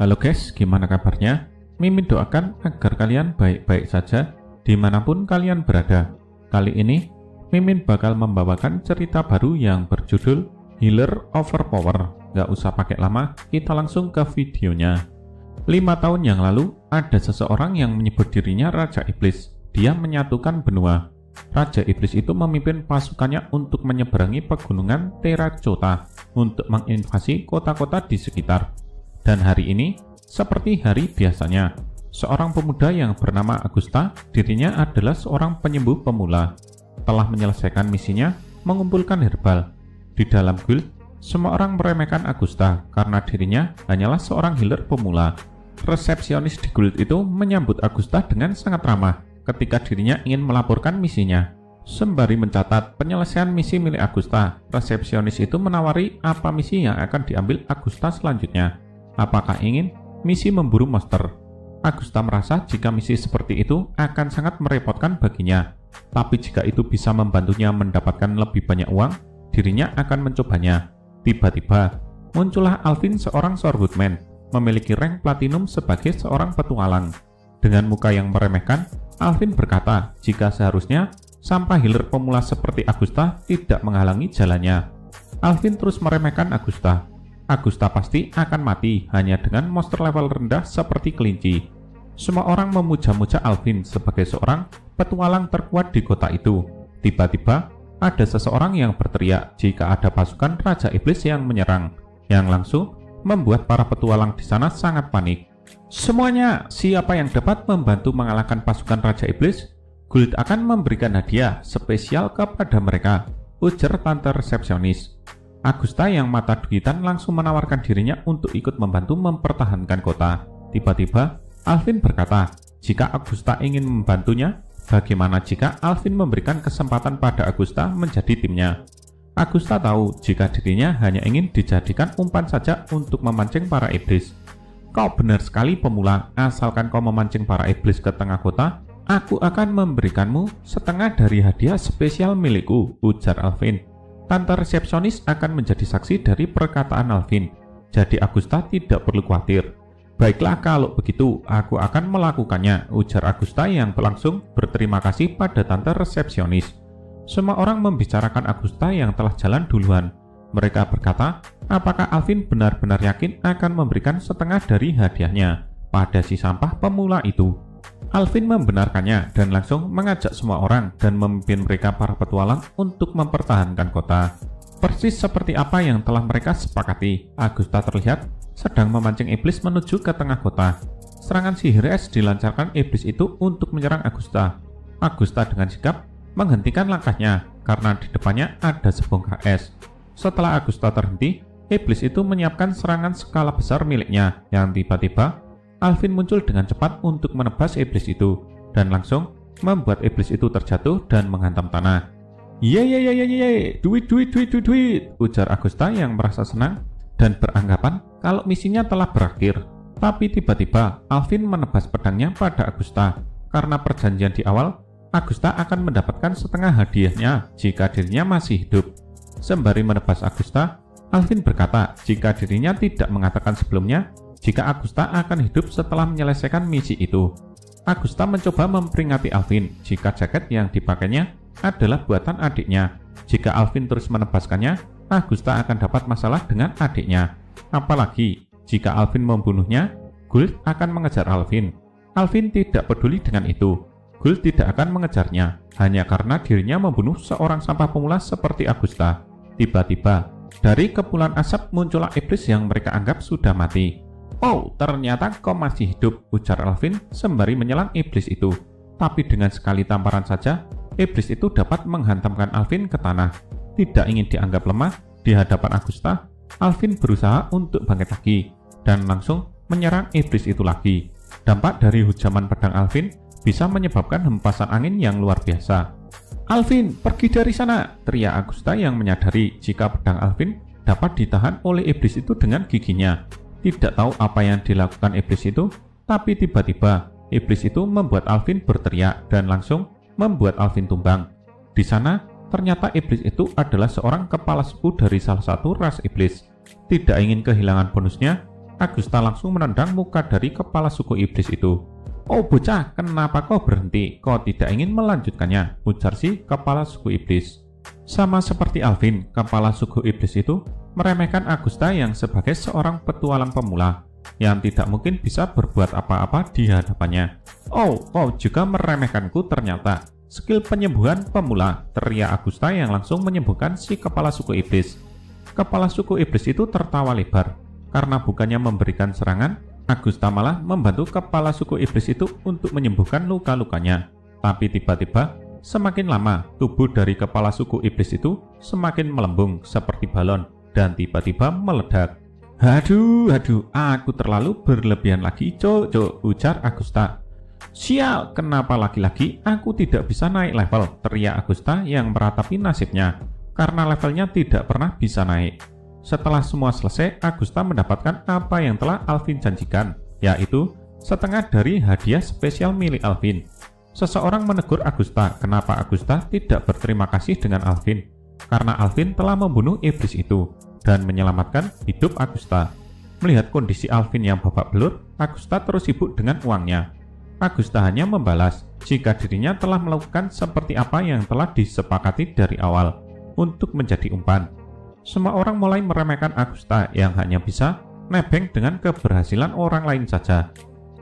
Halo guys, gimana kabarnya? Mimin doakan agar kalian baik-baik saja dimanapun kalian berada. Kali ini, Mimin bakal membawakan cerita baru yang berjudul Healer Overpower. Gak usah pakai lama, kita langsung ke videonya. 5 tahun yang lalu, ada seseorang yang menyebut dirinya Raja Iblis. Dia menyatukan benua. Raja Iblis itu memimpin pasukannya untuk menyeberangi pegunungan Terrachota untuk menginvasi kota-kota di sekitar. Dan hari ini, seperti hari biasanya, seorang pemuda yang bernama Augusta, dirinya adalah seorang penyembuh pemula. Telah menyelesaikan misinya, mengumpulkan herbal. Di dalam guild, semua orang meremehkan Augusta karena dirinya hanyalah seorang healer pemula. Resepsionis di guild itu menyambut Augusta dengan sangat ramah ketika dirinya ingin melaporkan misinya. Sembari mencatat penyelesaian misi milik Augusta, resepsionis itu menawari apa misi yang akan diambil Augusta selanjutnya. Apakah ingin misi memburu monster? Augusta merasa jika misi seperti itu akan sangat merepotkan baginya. Tapi jika itu bisa membantunya mendapatkan lebih banyak uang, dirinya akan mencobanya. Tiba-tiba, muncullah Alvin, seorang swordman, memiliki rank platinum sebagai seorang petualang. Dengan muka yang meremehkan, Alvin berkata jika seharusnya sampah healer pemula seperti Augusta tidak menghalangi jalannya. Alvin terus meremehkan Augusta. Augusta pasti akan mati hanya dengan monster level rendah seperti kelinci. Semua orang memuja-muja Alvin sebagai seorang petualang terkuat di kota itu. Tiba-tiba, ada seseorang yang berteriak jika ada pasukan Raja Iblis yang menyerang, yang langsung membuat para petualang di sana sangat panik. Semuanya, siapa yang dapat membantu mengalahkan pasukan Raja Iblis, guild akan memberikan hadiah spesial kepada mereka, ujar tante resepsionis. Augusta yang mata duitan langsung menawarkan dirinya untuk ikut membantu mempertahankan kota. Tiba-tiba, Alvin berkata, jika Augusta ingin membantunya, bagaimana jika Alvin memberikan kesempatan pada Augusta menjadi timnya? Augusta tahu jika dirinya hanya ingin dijadikan umpan saja untuk memancing para iblis. Kau benar sekali pemula, asalkan kau memancing para iblis ke tengah kota, aku akan memberikanmu setengah dari hadiah spesial milikku, ujar Alvin. Tante resepsionis akan menjadi saksi dari perkataan Alvin, jadi Augusta tidak perlu khawatir. Baiklah kalau begitu, aku akan melakukannya, ujar Augusta yang langsung berterima kasih pada tante resepsionis. Semua orang membicarakan Augusta yang telah jalan duluan. Mereka berkata, apakah Alvin benar-benar yakin akan memberikan setengah dari hadiahnya pada si sampah pemula itu? Alvin membenarkannya dan langsung mengajak semua orang dan memimpin mereka para petualang untuk mempertahankan kota. Persis seperti apa yang telah mereka sepakati, Augusta terlihat sedang memancing iblis menuju ke tengah kota. Serangan sihir es dilancarkan iblis itu untuk menyerang Augusta. Augusta dengan sigap menghentikan langkahnya karena di depannya ada sebongkah es. Setelah Augusta terhenti, iblis itu menyiapkan serangan skala besar miliknya yang tiba-tiba Alvin muncul dengan cepat untuk menebas iblis itu dan langsung membuat iblis itu terjatuh dan menghantam tanah. Yeay, duit, ujar Augusta yang merasa senang dan beranggapan kalau misinya telah berakhir. Tapi tiba-tiba Alvin menebas pedangnya pada Augusta. Karena perjanjian di awal, Augusta akan mendapatkan setengah hadiahnya jika dirinya masih hidup. Sembari menebas Augusta, Alvin berkata jika dirinya tidak mengatakan sebelumnya jika Augusta akan hidup setelah menyelesaikan misi itu. Augusta mencoba memperingati Alvin jika jaket yang dipakainya adalah buatan adiknya. Jika Alvin terus menebaskannya, Augusta akan dapat masalah dengan adiknya. Apalagi jika Alvin membunuhnya, guild akan mengejar Alvin. Alvin tidak peduli dengan itu. Guild tidak akan mengejarnya hanya karena dirinya membunuh seorang sampah pemula seperti Augusta. Tiba-tiba, dari kepulan asap muncullah iblis yang mereka anggap sudah mati. Oh, ternyata kau masih hidup, ujar Alvin sembari menyelang iblis itu. Tapi dengan sekali tamparan saja, iblis itu dapat menghantamkan Alvin ke tanah. Tidak ingin dianggap lemah di hadapan Augusta, Alvin berusaha untuk bangkit lagi dan langsung menyerang iblis itu lagi. Dampak dari hujaman pedang Alvin bisa menyebabkan hempasan angin yang luar biasa. Alvin, pergi dari sana, teriak Augusta yang menyadari jika pedang Alvin dapat ditahan oleh iblis itu dengan giginya. Tidak tahu apa yang dilakukan iblis itu, tapi tiba-tiba iblis itu membuat Alvin berteriak dan langsung membuat Alvin tumbang. Di sana, ternyata iblis itu adalah seorang kepala suku dari salah satu ras iblis. Tidak ingin kehilangan bonusnya, Agusta langsung menendang muka dari kepala suku iblis itu. "Oh bocah, kenapa kau berhenti? Kau tidak ingin melanjutkannya?" ujar si kepala suku iblis. Sama seperti Alvin, kepala suku iblis itu meremehkan Agusta yang sebagai seorang petualang pemula yang tidak mungkin bisa berbuat apa-apa di hadapannya. "Oh, kau juga meremehkanku ternyata. Skill penyembuhan pemula," teriak Agusta yang langsung menyembuhkan si kepala suku iblis. Kepala suku iblis itu tertawa lebar, karena bukannya memberikan serangan, Agusta malah membantu kepala suku iblis itu untuk menyembuhkan luka-lukanya. Tapi tiba-tiba, semakin lama, tubuh dari kepala suku iblis itu semakin melembung seperti balon, dan tiba-tiba meledak. Aduh, aku terlalu berlebihan lagi, cok, ujar Agusta. "Sial, kenapa lagi-lagi aku tidak bisa naik level?" teriak Agusta yang meratapi nasibnya, karena levelnya tidak pernah bisa naik. Setelah semua selesai, Agusta mendapatkan apa yang telah Alvin janjikan, yaitu setengah dari hadiah spesial milik Alvin. Seseorang menegur Agusta kenapa Agusta tidak berterima kasih dengan Alvin, karena Alvin telah membunuh iblis itu dan menyelamatkan hidup Agusta. Melihat kondisi Alvin yang babak belur, Agusta terus sibuk dengan uangnya. Agusta hanya membalas jika dirinya telah melakukan seperti apa yang telah disepakati dari awal untuk menjadi umpan. Semua orang mulai meremehkan Agusta yang hanya bisa nebeng dengan keberhasilan orang lain saja.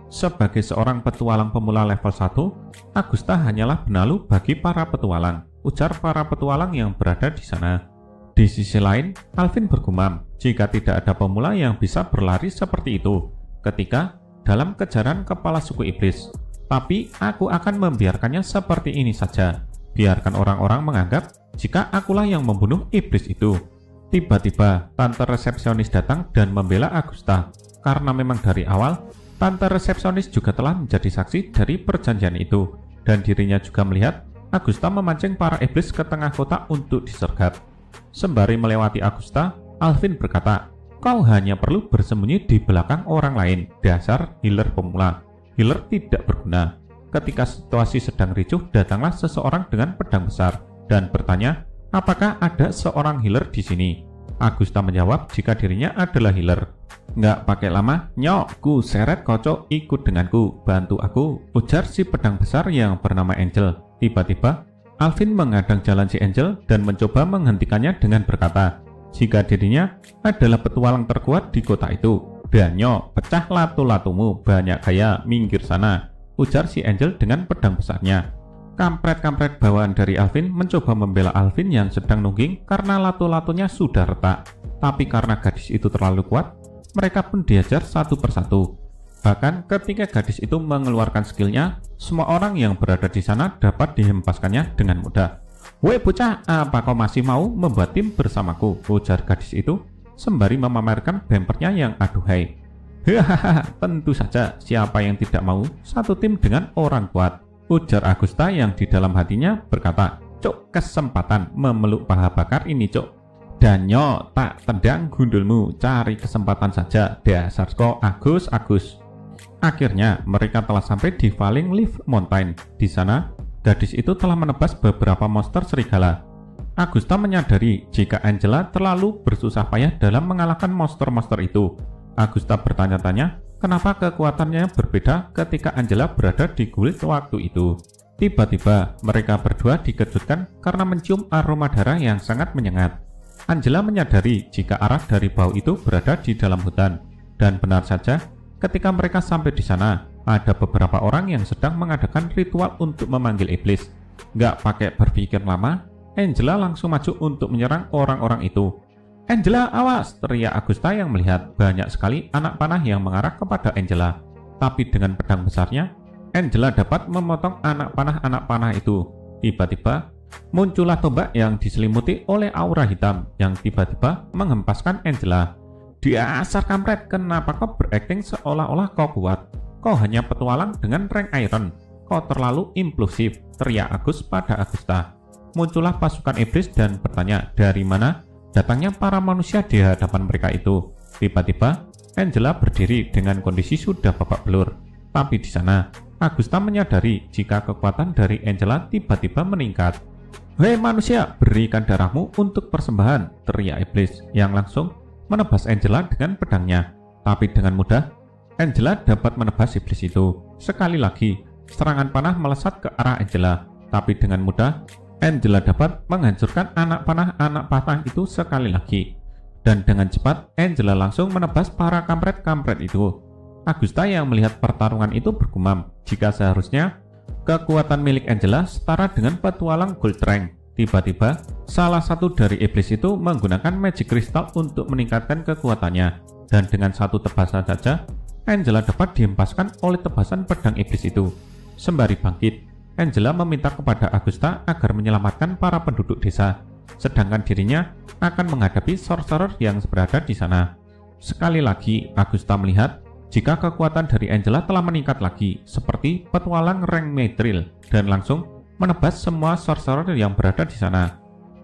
Sebagai seorang petualang pemula level 1, Agusta hanyalah benalu bagi para petualang, ujar para petualang yang berada di sana. Di sisi lain, Alvin bergumam jika tidak ada pemula yang bisa berlari seperti itu ketika dalam kejaran kepala suku iblis. Tapi aku akan membiarkannya seperti ini saja. Biarkan orang-orang menganggap jika akulah yang membunuh iblis itu. Tiba-tiba, tante resepsionis datang dan membela Agusta, karena memang dari awal, tante resepsionis juga telah menjadi saksi dari perjanjian itu, dan dirinya juga melihat Agusta memancing para iblis ke tengah kota untuk disergap. Sembari melewati Agusta, Alvin berkata, "Kau hanya perlu bersembunyi di belakang orang lain, dasar healer pemula. Healer tidak berguna." Ketika situasi sedang ricuh, datanglah seseorang dengan pedang besar dan bertanya, "Apakah ada seorang healer di sini?" Agusta menjawab jika dirinya adalah healer. "Nggak pakai lama, nyok, ku seret kocok ikut denganku, bantu aku," ujar si pedang besar yang bernama Angel. Tiba-tiba, Alvin menghadang jalan si Angel dan mencoba menghentikannya dengan berkata, jika dirinya adalah petualang terkuat di kota itu. "Dan nyok, pecah latu-latumu, banyak gaya, minggir sana," ujar si Angel dengan pedang besarnya. Kampret-kampret bawaan dari Alvin mencoba membela Alvin yang sedang nungging karena latu-latunya sudah retak. Tapi karena gadis itu terlalu kuat, mereka pun diajar satu persatu. Bahkan ketika gadis itu mengeluarkan skillnya, semua orang yang berada di sana dapat dihempaskannya dengan mudah. "Weh bocah, apa kau masih mau membuat tim bersamaku?" ujar gadis itu sembari memamerkan bempernya yang aduhai. "Hahaha, tentu saja, siapa yang tidak mau satu tim dengan orang kuat," ujar Agusta yang di dalam hatinya berkata, "Cok, kesempatan memeluk paha bakar ini, cok. Dan nyok, tak tendang gundulmu, cari kesempatan saja, dasar kok Agus." Akhirnya, mereka telah sampai di Falling Leaf Mountain. Di sana, gadis itu telah menebas beberapa monster serigala. Agusta menyadari jika Angela terlalu bersusah payah dalam mengalahkan monster-monster itu. Agusta bertanya-tanya, kenapa kekuatannya berbeda ketika Angela berada di guild waktu itu. Tiba-tiba, mereka berdua dikejutkan karena mencium aroma darah yang sangat menyengat. Angela menyadari jika arah dari bau itu berada di dalam hutan. Dan benar saja, ketika mereka sampai di sana, ada beberapa orang yang sedang mengadakan ritual untuk memanggil iblis. Nggak pakai berpikir lama, Angela langsung maju untuk menyerang orang-orang itu. "Angela, awas!" teriak Agusta yang melihat banyak sekali anak panah yang mengarah kepada Angela. Tapi dengan pedang besarnya, Angela dapat memotong anak panah itu. Tiba-tiba, muncullah tombak yang diselimuti oleh aura hitam yang tiba-tiba menghempaskan Angela. "Dasar kampret, kenapa kau berakting seolah-olah kau kuat? Kau hanya petualang dengan rank iron. Kau terlalu impulsif," teriak Agus pada Agusta. Muncullah pasukan iblis dan bertanya dari mana datangnya para manusia di hadapan mereka itu. Tiba-tiba, Angela berdiri dengan kondisi sudah babak belur. Tapi di sana, Agusta menyadari jika kekuatan dari Angela tiba-tiba meningkat. "Hei manusia, berikan darahmu untuk persembahan," teriak iblis yang langsung menebas Angela dengan pedangnya. Tapi dengan mudah, Angela dapat menebas iblis itu. Sekali lagi, serangan panah melesat ke arah Angela. Tapi dengan mudah, Angela dapat menghancurkan anak panah itu sekali lagi. Dan dengan cepat, Angela langsung menebas para kampret-kampret itu. Agusta yang melihat pertarungan itu bergumam, jika seharusnya kekuatan milik Angela setara dengan petualang Gold Rank. Tiba-tiba, salah satu dari iblis itu menggunakan magic crystal untuk meningkatkan kekuatannya. Dan dengan satu tebasan saja, Angela dapat dihempaskan oleh tebasan pedang iblis itu. Sembari bangkit, Angela meminta kepada Agusta agar menyelamatkan para penduduk desa, sedangkan dirinya akan menghadapi sorcerer yang berada di sana. Sekali lagi, Agusta melihat jika kekuatan dari Angela telah meningkat lagi, seperti petualang rank Mithril, dan langsung menebas semua sorcerer yang berada di sana.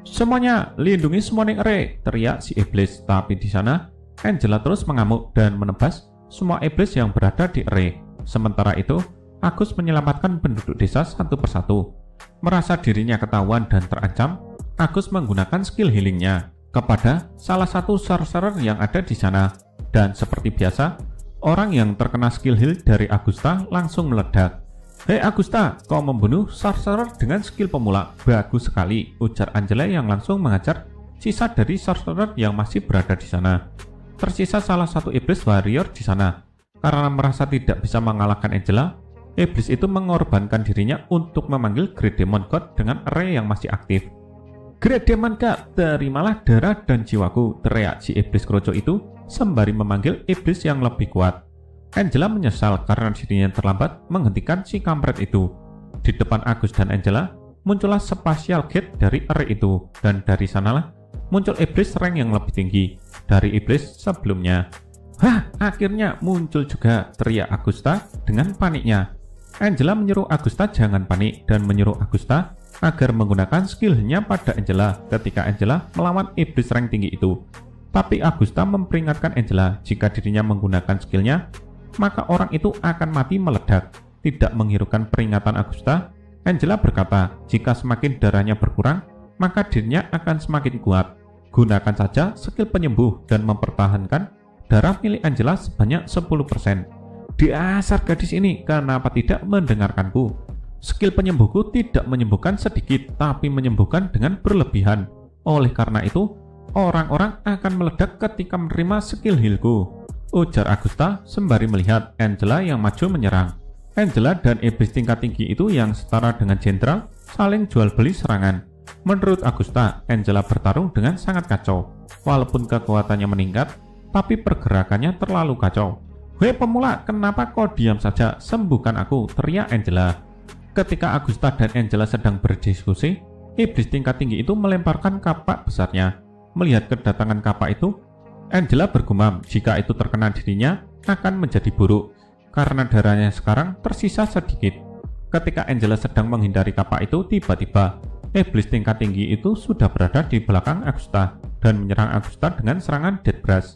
"Semuanya, lindungi semua ning ere!" teriak si iblis. Tapi di sana, Angela terus mengamuk dan menebas semua iblis yang berada di ere. Sementara itu, Agus menyelamatkan penduduk desa satu persatu. Merasa dirinya ketahuan dan terancam, Agus menggunakan skill healingnya kepada salah satu sorcerer yang ada di sana. Dan seperti biasa, orang yang terkena skill heal dari Agusta langsung meledak. "Hei Agusta, kau membunuh sorcerer dengan skill pemula. Bagus sekali," ujar Angela yang langsung mengajar sisa dari sorcerer yang masih berada di sana. Tersisa salah satu iblis warrior di sana. Karena merasa tidak bisa mengalahkan Angela, iblis itu mengorbankan dirinya untuk memanggil Great Demon God dengan array yang masih aktif. "Great Demon God, terimalah darah dan jiwaku," teriak si iblis keroco itu sembari memanggil iblis yang lebih kuat. Angela menyesal karena dirinya terlambat menghentikan si kampret itu. Di depan Agus dan Angela, muncullah spatial gate dari array itu, dan dari sanalah muncul iblis rank yang lebih tinggi dari iblis sebelumnya. "Hah, akhirnya muncul juga," teriak Agusta dengan paniknya. Angela menyuruh Agusta jangan panik dan menyuruh Agusta agar menggunakan skill-nya pada Angela ketika Angela melawan iblis rank tinggi itu. Tapi Agusta memperingatkan Angela jika dirinya menggunakan skillnya, maka orang itu akan mati meledak. Tidak menghiraukan peringatan Agusta, Angela berkata jika semakin darahnya berkurang, maka dirinya akan semakin kuat. Gunakan saja skill penyembuh dan mempertahankan darah milik Angela sebanyak 10%. "Dasar gadis ini, kenapa tidak mendengarkanku? Skill penyembuhku tidak menyembuhkan sedikit, tapi menyembuhkan dengan berlebihan. Oleh karena itu, orang-orang akan meledak ketika menerima skill healku," ujar Agusta sembari melihat Angela yang maju menyerang. Angela dan iblis tingkat tinggi itu yang setara dengan jenderal saling jual beli serangan. Menurut Agusta, Angela bertarung dengan sangat kacau. Walaupun kekuatannya meningkat, tapi pergerakannya terlalu kacau. "Hei pemula, kenapa kau diam saja? Sembuhkan aku," teriak Angela. Ketika Agusta dan Angela sedang berdiskusi, iblis tingkat tinggi itu melemparkan kapak besarnya. Melihat kedatangan kapak itu, Angela bergumam jika itu terkena dirinya akan menjadi buruk, karena darahnya sekarang tersisa sedikit. Ketika Angela sedang menghindari kapak itu, tiba-tiba iblis tingkat tinggi itu sudah berada di belakang Agusta dan menyerang Agusta dengan serangan Death Brush.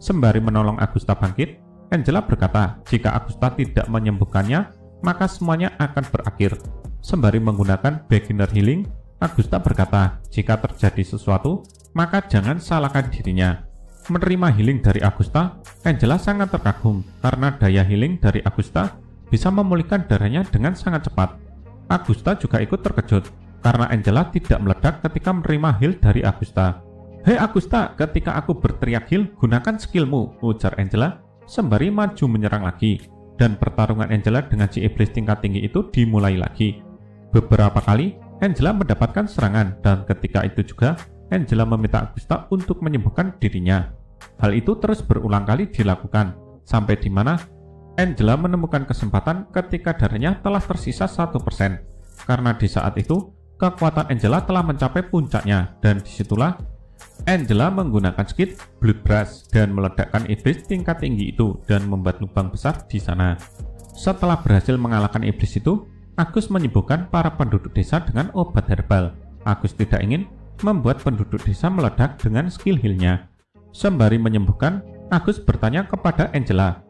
Sembari menolong Agusta bangkit, Angela berkata jika Agusta tidak menyembuhkannya, maka semuanya akan berakhir. Sembari menggunakan beginner healing, Agusta berkata jika terjadi sesuatu, maka jangan salahkan dirinya. Menerima healing dari Agusta, Angela sangat terkagum karena daya healing dari Agusta bisa memulihkan darahnya dengan sangat cepat. Agusta juga ikut terkejut karena Angela tidak meledak ketika menerima heal dari Agusta. "Hei Agusta, ketika aku berteriak heal, gunakan skillmu," ujar Angela sembari maju menyerang lagi. Dan pertarungan Angela dengan si iblis tingkat tinggi itu dimulai lagi. Beberapa kali Angela mendapatkan serangan, dan ketika itu juga Angela meminta Agusta untuk menyembuhkan dirinya. Hal itu terus berulang kali dilakukan, sampai di mana Angela menemukan kesempatan ketika darahnya telah tersisa 1%. Karena di saat itu, kekuatan Angela telah mencapai puncaknya, dan disitulah Angela menggunakan skill Blood Brush dan meledakkan iblis tingkat tinggi itu dan membuat lubang besar di sana. Setelah berhasil mengalahkan iblis itu, Agus menyembuhkan para penduduk desa dengan obat herbal. Agus tidak ingin membuat penduduk desa meledak dengan skill heal-nya. Sembari menyembuhkan, Agus bertanya kepada Angela,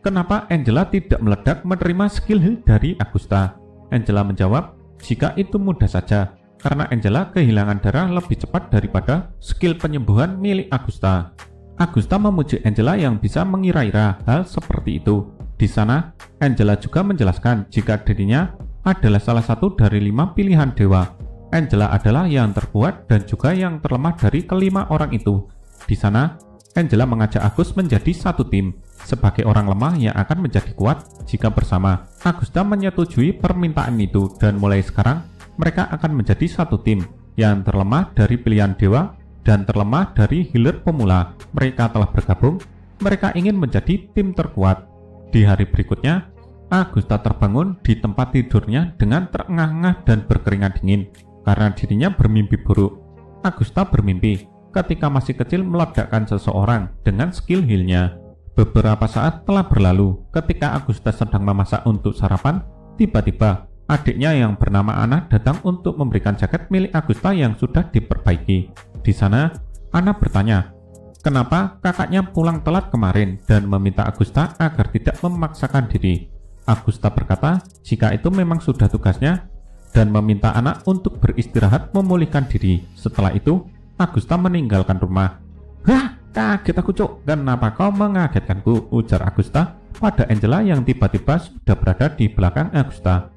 kenapa Angela tidak meledak menerima skill heal dari Agusta? Angela menjawab, jika itu mudah saja, karena Angela kehilangan darah lebih cepat daripada skill penyembuhan milik Agusta. Agusta memuji Angela yang bisa mengira-ira hal seperti itu. Di sana, Angela juga menjelaskan jika dirinya adalah salah satu dari 5 pilihan dewa. Angela adalah yang terkuat dan juga yang terlemah dari kelima orang itu. Di sana, Angela mengajak Agus menjadi satu tim, sebagai orang lemah yang akan menjadi kuat jika bersama. Agusta menyetujui permintaan itu dan mulai sekarang mereka akan menjadi satu tim yang terlemah dari pilihan dewa dan terlemah dari healer pemula. Mereka telah bergabung, mereka ingin menjadi tim terkuat. Di hari berikutnya, Agusta terbangun di tempat tidurnya dengan terengah-engah dan berkeringat dingin karena dirinya bermimpi buruk. Agusta bermimpi ketika masih kecil meledakkan seseorang dengan skill heal-nya. Beberapa saat telah berlalu ketika Agusta sedang memasak untuk sarapan, tiba-tiba adiknya yang bernama Anna datang untuk memberikan jaket milik Agusta yang sudah diperbaiki. Di sana, Anna bertanya, kenapa kakaknya pulang telat kemarin dan meminta Agusta agar tidak memaksakan diri. Agusta berkata jika itu memang sudah tugasnya dan meminta anak untuk beristirahat memulihkan diri. Setelah itu, Agusta meninggalkan rumah. "Hah, kaget aku, Cuk. Kenapa kau mengagetkanku?" ujar Agusta pada Angela yang tiba-tiba sudah berada di belakang Agusta.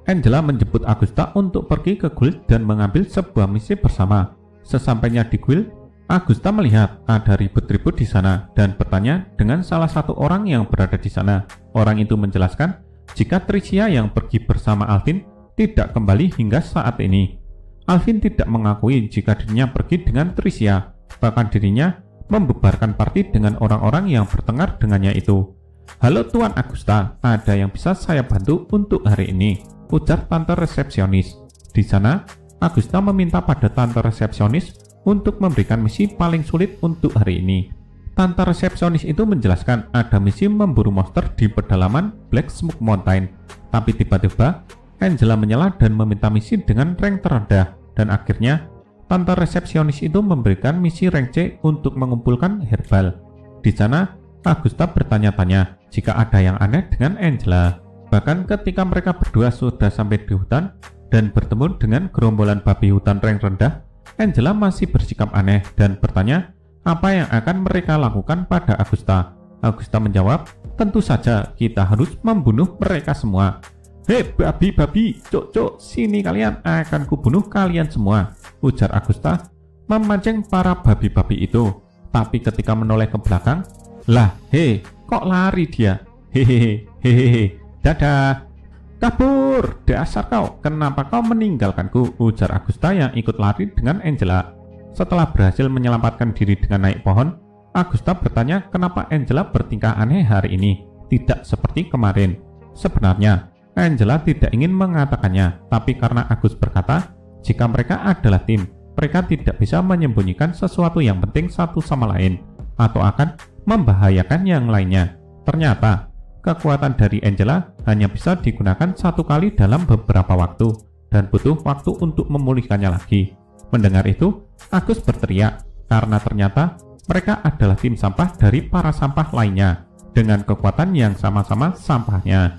Angela menjemput Agusta untuk pergi ke guild dan mengambil sebuah misi bersama. Sesampainya di guild, Agusta melihat ada ribut-ribut di sana dan bertanya dengan salah satu orang yang berada di sana. Orang itu menjelaskan jika Tricia yang pergi bersama Alvin tidak kembali hingga saat ini. Alvin tidak mengakui jika dirinya pergi dengan Tricia, bahkan dirinya membubarkan party dengan orang-orang yang bertengkar dengannya itu. "Halo Tuan Agusta, ada yang bisa saya bantu untuk hari ini?" ujar tante resepsionis. Di sana, Agusta meminta pada tante resepsionis untuk memberikan misi paling sulit untuk hari ini. Tante resepsionis itu menjelaskan ada misi memburu monster di pedalaman Black Smoke Mountain. Tapi tiba-tiba, Angela menyela dan meminta misi dengan rank terendah. Dan akhirnya, tante resepsionis itu memberikan misi rank C untuk mengumpulkan herbal. Di sana, Agusta bertanya-tanya jika ada yang aneh dengan Angela. Bahkan ketika mereka berdua sudah sampai di hutan dan bertemu dengan gerombolan babi hutan rank rendah, Angela masih bersikap aneh dan bertanya apa yang akan mereka lakukan pada Agusta. Agusta menjawab, "Tentu saja kita harus membunuh mereka semua." "Hei babi-babi, cok, sini kalian, akan kubunuh kalian semua," ujar Agusta memancing para babi-babi itu. Tapi ketika menoleh ke belakang, "Lah, hei, kok lari dia? Hehehe, dadah." "Kabur, dasar kau, kenapa kau meninggalkanku?" ujar Agusta yang ikut lari dengan Angela. Setelah berhasil menyelamatkan diri dengan naik pohon, Agusta bertanya kenapa Angela bertingkah aneh hari ini, tidak seperti kemarin. Sebenarnya, Angela tidak ingin mengatakannya, tapi karena Agus berkata jika mereka adalah tim, mereka tidak bisa menyembunyikan sesuatu yang penting satu sama lain, atau akan membahayakan yang lainnya. Ternyata, kekuatan dari Angela hanya bisa digunakan satu kali dalam beberapa waktu, dan butuh waktu untuk memulihkannya lagi. Mendengar itu, Agus berteriak, karena ternyata mereka adalah tim sampah dari para sampah lainnya, dengan kekuatan yang sama-sama sampahnya.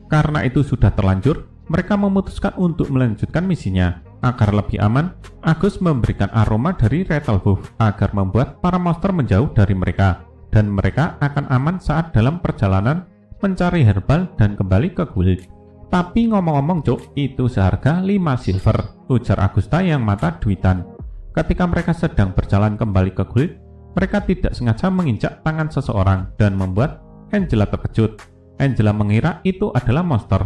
Karena itu sudah terlanjur, mereka memutuskan untuk melanjutkan misinya. Agar lebih aman, Agus memberikan aroma dari Rattle Buff agar membuat para monster menjauh dari mereka, dan mereka akan aman saat dalam perjalanan mencari herbal dan kembali ke guild. "Tapi ngomong-ngomong, Cuk, itu seharga 5 silver, ujar Agusta yang mata duitan. Ketika mereka sedang berjalan kembali ke guild, mereka tidak sengaja menginjak tangan seseorang dan membuat Angela terkejut. Angela mengira itu adalah monster.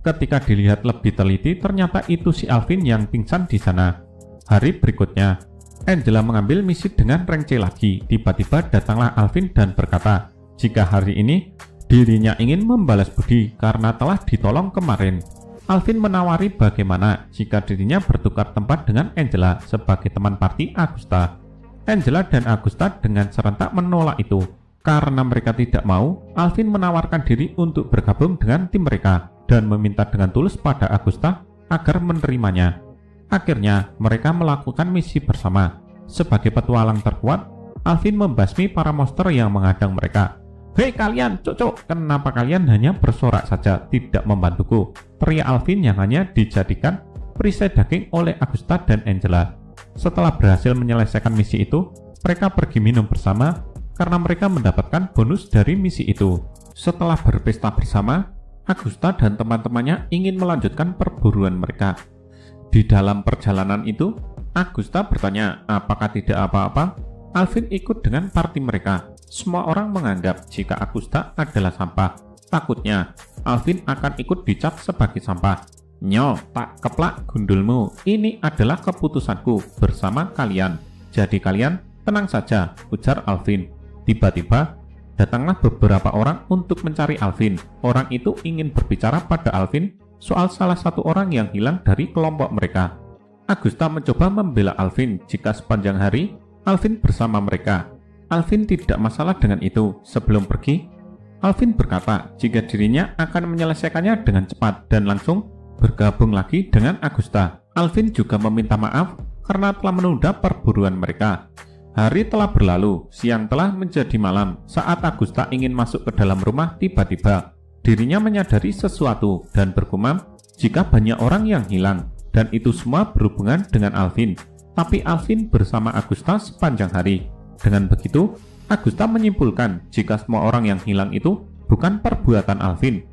Ketika dilihat lebih teliti, ternyata itu si Alvin yang pingsan di sana. Hari berikutnya, Angela mengambil misi dengan rank C lagi. Tiba-tiba datanglah Alvin dan berkata, jika hari ini dirinya ingin membalas budi karena telah ditolong kemarin. Alvin menawari bagaimana jika dirinya bertukar tempat dengan Angela sebagai teman party Agusta. Angela dan Agusta dengan serentak menolak itu. Karena mereka tidak mau, Alvin menawarkan diri untuk bergabung dengan tim mereka dan meminta dengan tulus pada Agusta agar menerimanya. Akhirnya, mereka melakukan misi bersama. Sebagai petualang terkuat, Alvin membasmi para monster yang menghadang mereka. "Hei kalian, cocok, kenapa kalian hanya bersorak saja, tidak membantuku?" teriak Alvin yang hanya dijadikan perisai daging oleh Agusta dan Angela. Setelah berhasil menyelesaikan misi itu, mereka pergi minum bersama karena mereka mendapatkan bonus dari misi itu. Setelah berpesta bersama, Agusta dan teman-temannya ingin melanjutkan perburuan mereka. Di dalam perjalanan itu, Agusta bertanya apakah tidak apa-apa Alvin ikut dengan party mereka. Semua orang menganggap jika Agusta adalah sampah. Takutnya, Alvin akan ikut dicap sebagai sampah. Nyo, tak keplak gundulmu. Ini adalah keputusanku bersama kalian. Jadi kalian tenang saja, ujar Alvin. Tiba-tiba, datanglah beberapa orang untuk mencari Alvin. Orang itu ingin berbicara pada Alvin soal salah satu orang yang hilang dari kelompok mereka. Agusta mencoba membela Alvin jika sepanjang hari Alvin bersama mereka. Alvin tidak masalah dengan itu. Sebelum pergi, Alvin berkata jika dirinya akan menyelesaikannya dengan cepat dan langsung bergabung lagi dengan Agusta. Alvin juga meminta maaf karena telah menunda perburuan mereka. Hari telah berlalu, siang telah menjadi malam. Saat Agusta ingin masuk ke dalam rumah, tiba-tiba dirinya menyadari sesuatu dan bergumam jika banyak orang yang hilang, dan itu semua berhubungan dengan Alvin. Tapi Alvin bersama Agusta sepanjang hari. Dengan begitu, Agusta menyimpulkan jika semua orang yang hilang itu bukan perbuatan Alvin.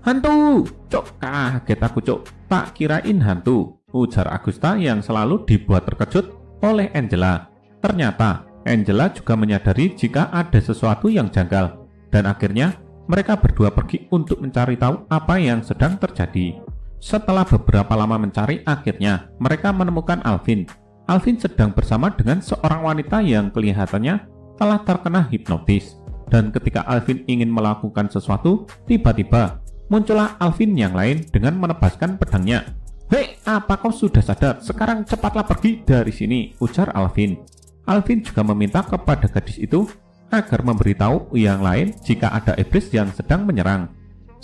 Hantu! Cok, kaget aku cok. Tak kirain hantu, ujar Agusta yang selalu dibuat terkejut oleh Angela. Ternyata, Angela juga menyadari jika ada sesuatu yang janggal. Dan akhirnya, mereka berdua pergi untuk mencari tahu apa yang sedang terjadi. Setelah beberapa lama mencari, akhirnya mereka menemukan Alvin. Alvin sedang bersama dengan seorang wanita yang kelihatannya telah terkena hipnotis. Dan ketika Alvin ingin melakukan sesuatu, tiba-tiba muncullah Alvin yang lain dengan menebaskan pedangnya. Hei, apa kau sudah sadar? Sekarang cepatlah pergi dari sini, ujar Alvin. Alvin juga meminta kepada gadis itu agar memberitahu yang lain jika ada iblis yang sedang menyerang.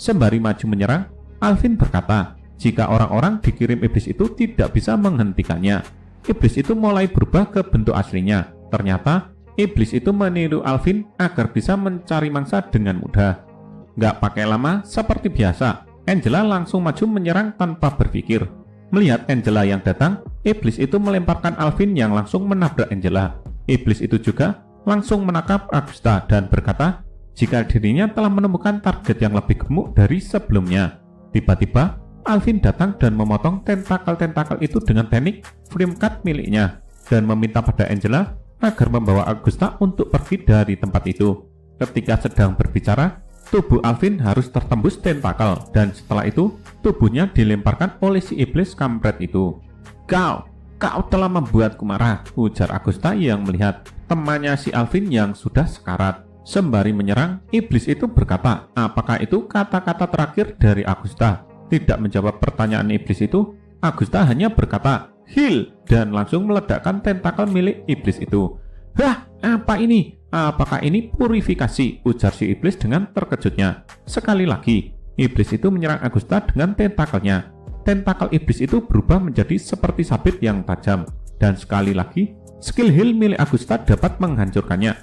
Sembari maju menyerang, Alvin berkata jika orang-orang dikirim iblis itu tidak bisa menghentikannya. Iblis itu mulai berubah ke bentuk aslinya. Ternyata, iblis itu meniru Alvin agar bisa mencari mangsa dengan mudah. Gak pakai lama, seperti biasa, Angela langsung maju menyerang tanpa berpikir. Melihat Angela yang datang, iblis itu melemparkan Alvin yang langsung menabrak Angela. Iblis itu juga langsung menangkap Agusta dan berkata jika dirinya telah menemukan target yang lebih gemuk dari sebelumnya. Tiba-tiba, Alvin datang dan memotong tentakel-tentakel itu dengan teknik frame cut miliknya dan meminta pada Angela agar membawa Agusta untuk pergi dari tempat itu. Ketika sedang berbicara, tubuh Alvin harus tertembus tentakel dan setelah itu tubuhnya dilemparkan oleh si iblis kampret itu. Kau telah membuatku marah, ujar Agusta yang melihat temannya si Alvin yang sudah sekarat. Sembari menyerang, iblis itu berkata, apakah itu kata-kata terakhir dari Agusta? Tidak menjawab pertanyaan iblis itu, Agusta hanya berkata, heal, dan langsung meledakkan tentakel milik iblis itu. Apa ini? Apakah ini purifikasi? Ujar si iblis dengan terkejutnya. Sekali lagi, iblis itu menyerang Agusta dengan tentakelnya. Tentakel iblis itu berubah menjadi seperti sabit yang tajam. Dan sekali lagi, skill heal milik Agusta dapat menghancurkannya.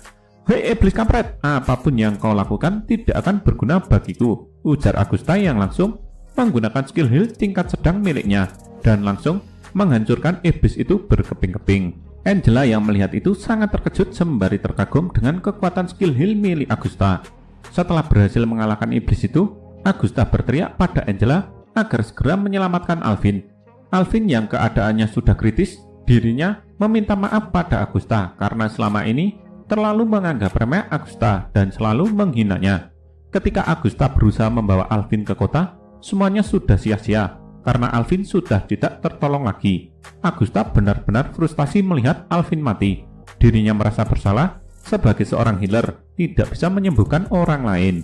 Hei iblis kampret, apapun yang kau lakukan tidak akan berguna bagiku, ujar Agusta yang langsung menggunakan skill heal tingkat sedang miliknya dan langsung menghancurkan iblis itu berkeping-keping. Angela yang melihat itu sangat terkejut sembari terkagum dengan kekuatan skill heal milik Agusta. Setelah berhasil mengalahkan iblis itu, Agusta berteriak pada Angela agar segera menyelamatkan Alvin. Alvin yang keadaannya sudah kritis, dirinya meminta maaf pada Agusta karena selama ini terlalu menganggap remeh Agusta dan selalu menghinanya. Ketika Agusta berusaha membawa Alvin ke kota, semuanya sudah sia-sia karena Alvin sudah tidak tertolong lagi. Agusta benar-benar frustasi melihat Alvin mati. Dirinya merasa bersalah sebagai seorang healer, tidak bisa menyembuhkan orang lain.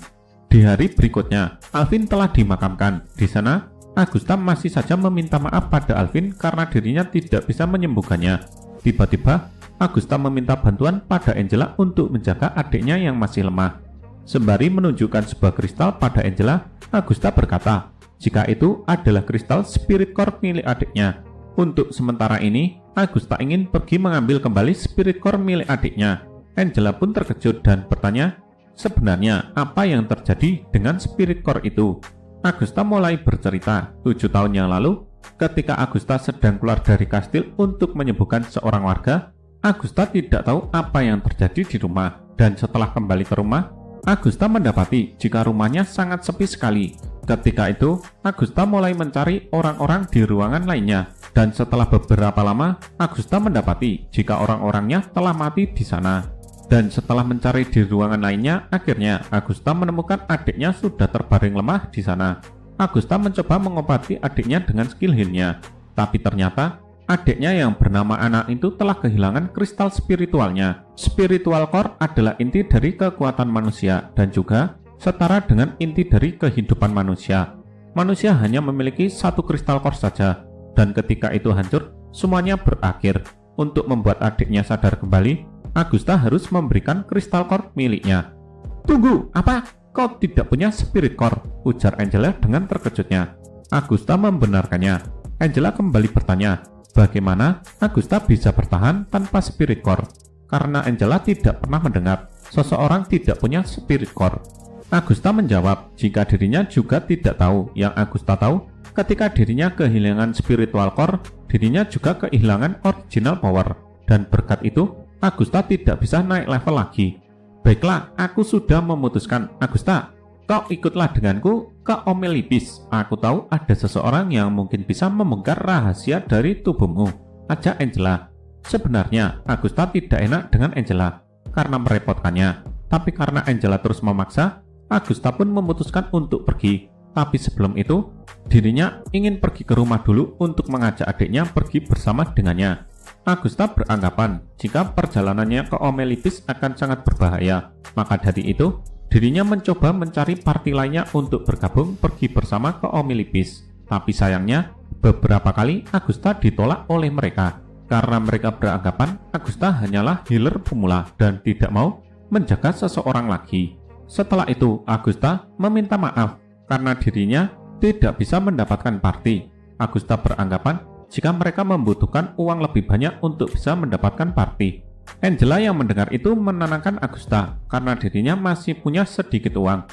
Di hari berikutnya, Alvin telah dimakamkan. Di sana, Agusta masih saja meminta maaf pada Alvin karena dirinya tidak bisa menyembuhkannya. Tiba-tiba, Agusta meminta bantuan pada Angela untuk menjaga adiknya yang masih lemah. Sembari menunjukkan sebuah kristal pada Angela, Agusta berkata jika itu adalah kristal spirit core milik adiknya. Untuk sementara ini, Agusta ingin pergi mengambil kembali spirit core milik adiknya. Angela pun terkejut dan bertanya, sebenarnya apa yang terjadi dengan spirit core itu? Agusta mulai bercerita, 7 tahun yang lalu, ketika Agusta sedang keluar dari kastil untuk menyembuhkan seorang warga, Agusta tidak tahu apa yang terjadi di rumah, dan setelah kembali ke rumah, Agusta mendapati jika rumahnya sangat sepi sekali. Ketika itu, Agusta mulai mencari orang-orang di ruangan lainnya, dan setelah beberapa lama, Agusta mendapati jika orang-orangnya telah mati di sana. Dan setelah mencari di ruangan lainnya, akhirnya Agusta menemukan adiknya sudah terbaring lemah di sana. Agusta mencoba mengobati adiknya dengan skill heal-nya, tapi ternyata adiknya yang bernama Anna itu telah kehilangan kristal spiritualnya. Spiritual core adalah inti dari kekuatan manusia dan juga setara dengan inti dari kehidupan manusia. Manusia hanya memiliki satu kristal core saja, dan ketika itu hancur, semuanya berakhir. Untuk membuat adiknya sadar kembali, Agusta harus memberikan kristal core miliknya. "Tunggu, apa? Kau tidak punya spirit core?" ujar Angela dengan terkejutnya. Agusta membenarkannya. Angela kembali bertanya, bagaimana Agusta bisa bertahan tanpa spirit core? Karena Angela tidak pernah mendengar seseorang tidak punya spirit core. Agusta menjawab jika dirinya juga tidak tahu. Yang Agusta tahu, ketika dirinya kehilangan spiritual core, dirinya juga kehilangan original power. Dan berkat itu, Agusta tidak bisa naik level lagi. "Baiklah, aku sudah memutuskan. Agusta, kau ikutlah denganku ke Omelipis. Aku tahu ada seseorang yang mungkin bisa membongkar rahasia dari tubuhmu," ajak Angela. Sebenarnya, Agusta tidak enak dengan Angela karena merepotkannya. Tapi karena Angela terus memaksa, Agusta pun memutuskan untuk pergi. Tapi sebelum itu, dirinya ingin pergi ke rumah dulu untuk mengajak adiknya pergi bersama dengannya. Agusta beranggapan jika perjalanannya ke Omelipis akan sangat berbahaya. Maka dari itu, dirinya mencoba mencari party lainnya untuk bergabung pergi bersama ke Omelipis. Tapi sayangnya, beberapa kali Agusta ditolak oleh mereka karena mereka beranggapan Agusta hanyalah healer pemula dan tidak mau menjaga seseorang lagi. Setelah itu, Agusta meminta maaf karena dirinya tidak bisa mendapatkan party. Agusta beranggapan jika mereka membutuhkan uang lebih banyak untuk bisa mendapatkan party. Angela yang mendengar itu menenangkan Agusta karena dirinya masih punya sedikit uang.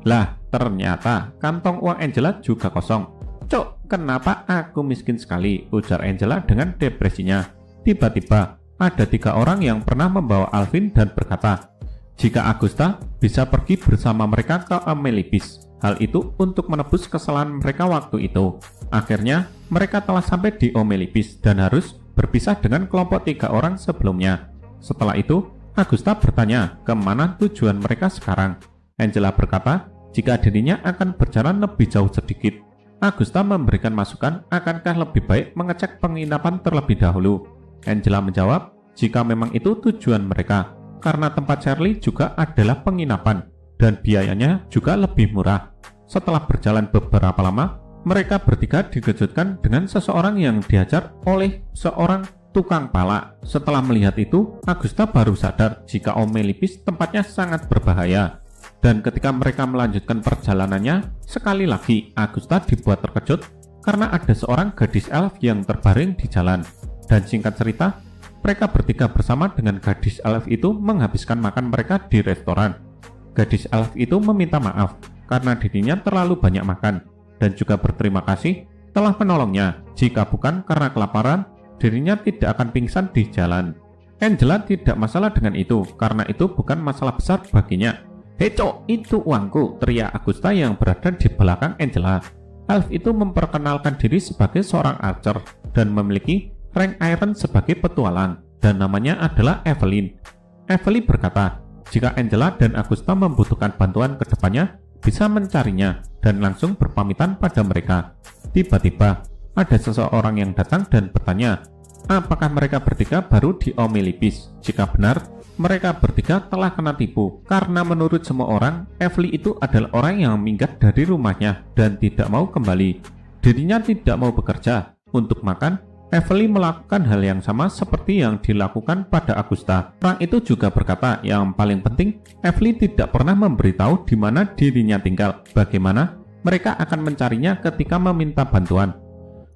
Lah, ternyata kantong uang Angela juga kosong. "Cok, kenapa aku miskin sekali?" ujar Angela dengan depresinya. Tiba-tiba, ada 3 orang yang pernah membawa Alvin dan berkata, jika Agusta bisa pergi bersama mereka ke Omelipis. Hal itu untuk menebus kesalahan mereka waktu itu. Akhirnya, mereka telah sampai di Omelipis dan harus berpisah dengan kelompok 3 orang sebelumnya. Setelah itu, Agusta bertanya kemana tujuan mereka sekarang. Angela berkata jika dirinya akan berjalan lebih jauh sedikit. Agusta memberikan masukan akankah lebih baik mengecek penginapan terlebih dahulu. Angela menjawab jika memang itu tujuan mereka, karena tempat Charlie juga adalah penginapan dan biayanya juga lebih murah. Setelah berjalan beberapa lama, mereka bertiga dikejutkan dengan seseorang yang diajar oleh seorang tukang pala. Setelah melihat itu, Agusta baru sadar jika Omelipis tempatnya sangat berbahaya. Dan ketika mereka melanjutkan perjalanannya, sekali lagi Agusta dibuat terkejut karena ada seorang gadis elf yang terbaring di jalan. Dan singkat cerita, mereka bertiga bersama dengan gadis elf itu menghabiskan makan mereka di restoran. Gadis elf itu meminta maaf karena dirinya terlalu banyak makan dan juga berterima kasih telah menolongnya. Jika bukan karena kelaparan, dirinya tidak akan pingsan di jalan. Angela tidak masalah dengan itu karena itu bukan masalah besar baginya. "Hei cok, itu uangku," teriak Agusta yang berada di belakang Angela. Elf itu memperkenalkan diri sebagai seorang archer dan memiliki rank Iron sebagai petualang, dan namanya adalah Evelyn. Evelyn berkata jika Angela dan Agusta membutuhkan bantuan ke depannya, bisa mencarinya dan langsung berpamitan pada mereka. Tiba-tiba, ada seseorang yang datang dan bertanya, apakah mereka bertiga baru di Omelipis? Jika benar, mereka bertiga telah kena tipu, karena menurut semua orang, Evelyn itu adalah orang yang minggat dari rumahnya dan tidak mau kembali. Dirinya tidak mau bekerja untuk makan. Evelyn melakukan hal yang sama seperti yang dilakukan pada Agusta. Orang itu juga berkata yang paling penting, Evelyn tidak pernah memberitahu di mana dirinya tinggal. Bagaimana mereka akan mencarinya ketika meminta bantuan?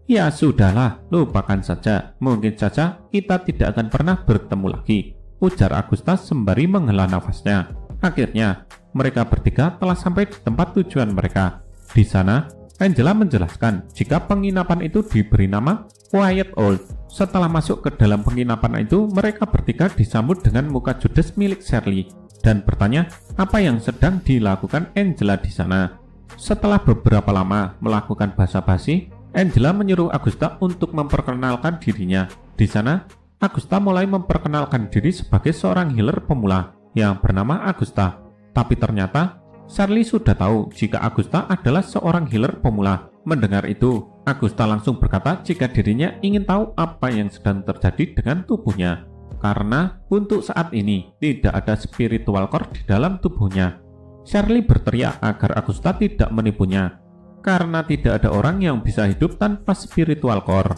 "Ya sudahlah, lupakan saja. Mungkin saja kita tidak akan pernah bertemu lagi," ujar Agusta sembari menghela nafasnya. Akhirnya, mereka bertiga telah sampai di tempat tujuan mereka. Di sana, Angela menjelaskan jika penginapan itu diberi nama Quiet Old Setelah masuk ke dalam penginapan itu, mereka bertiga disambut dengan muka judes milik Shirley dan bertanya apa yang sedang dilakukan Angela di sana. Setelah beberapa lama melakukan basa-basi, Angela menyuruh Augusta untuk memperkenalkan dirinya. Di sana, Augusta mulai memperkenalkan diri sebagai seorang healer pemula yang bernama Augusta. Tapi ternyata Shirley sudah tahu jika Augusta adalah seorang healer pemula. Mendengar itu, Augusta langsung berkata jika dirinya ingin tahu apa yang sedang terjadi dengan tubuhnya. Karena untuk saat ini tidak ada spiritual core di dalam tubuhnya. Shirley berteriak agar Augusta tidak menipunya, karena tidak ada orang yang bisa hidup tanpa spiritual core.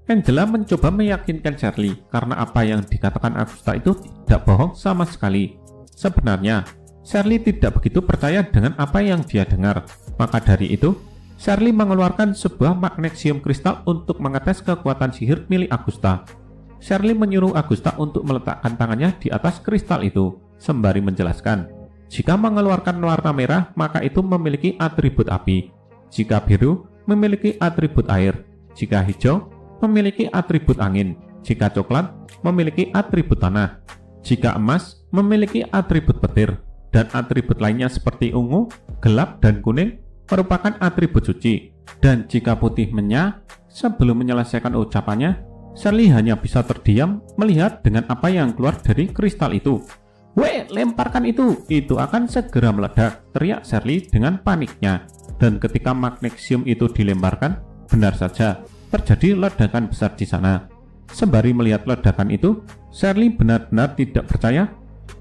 Angela mencoba meyakinkan Shirley karena apa yang dikatakan Augusta itu tidak bohong sama sekali. Sebenarnya, Shirley tidak begitu percaya dengan apa yang dia dengar. Maka dari itu, Shirley mengeluarkan sebuah magnesium kristal untuk mengetes kekuatan sihir milik Augusta. Shirley menyuruh Augusta untuk meletakkan tangannya di atas kristal itu, sembari menjelaskan, jika mengeluarkan warna merah, maka itu memiliki atribut api. Jika biru, memiliki atribut air. Jika hijau, memiliki atribut angin. Jika coklat, memiliki atribut tanah. Jika emas, memiliki atribut petir. Dan atribut lainnya seperti ungu, gelap, dan kuning merupakan atribut suci. Dan jika putih menyala, sebelum menyelesaikan ucapannya, Shirley hanya bisa terdiam melihat dengan apa yang keluar dari kristal itu. "Weh, lemparkan itu akan segera meledak," teriak Shirley dengan paniknya. Dan ketika magnesium itu dilemparkan, benar saja terjadi ledakan besar di sana. Sembari melihat ledakan itu, Shirley benar-benar tidak percaya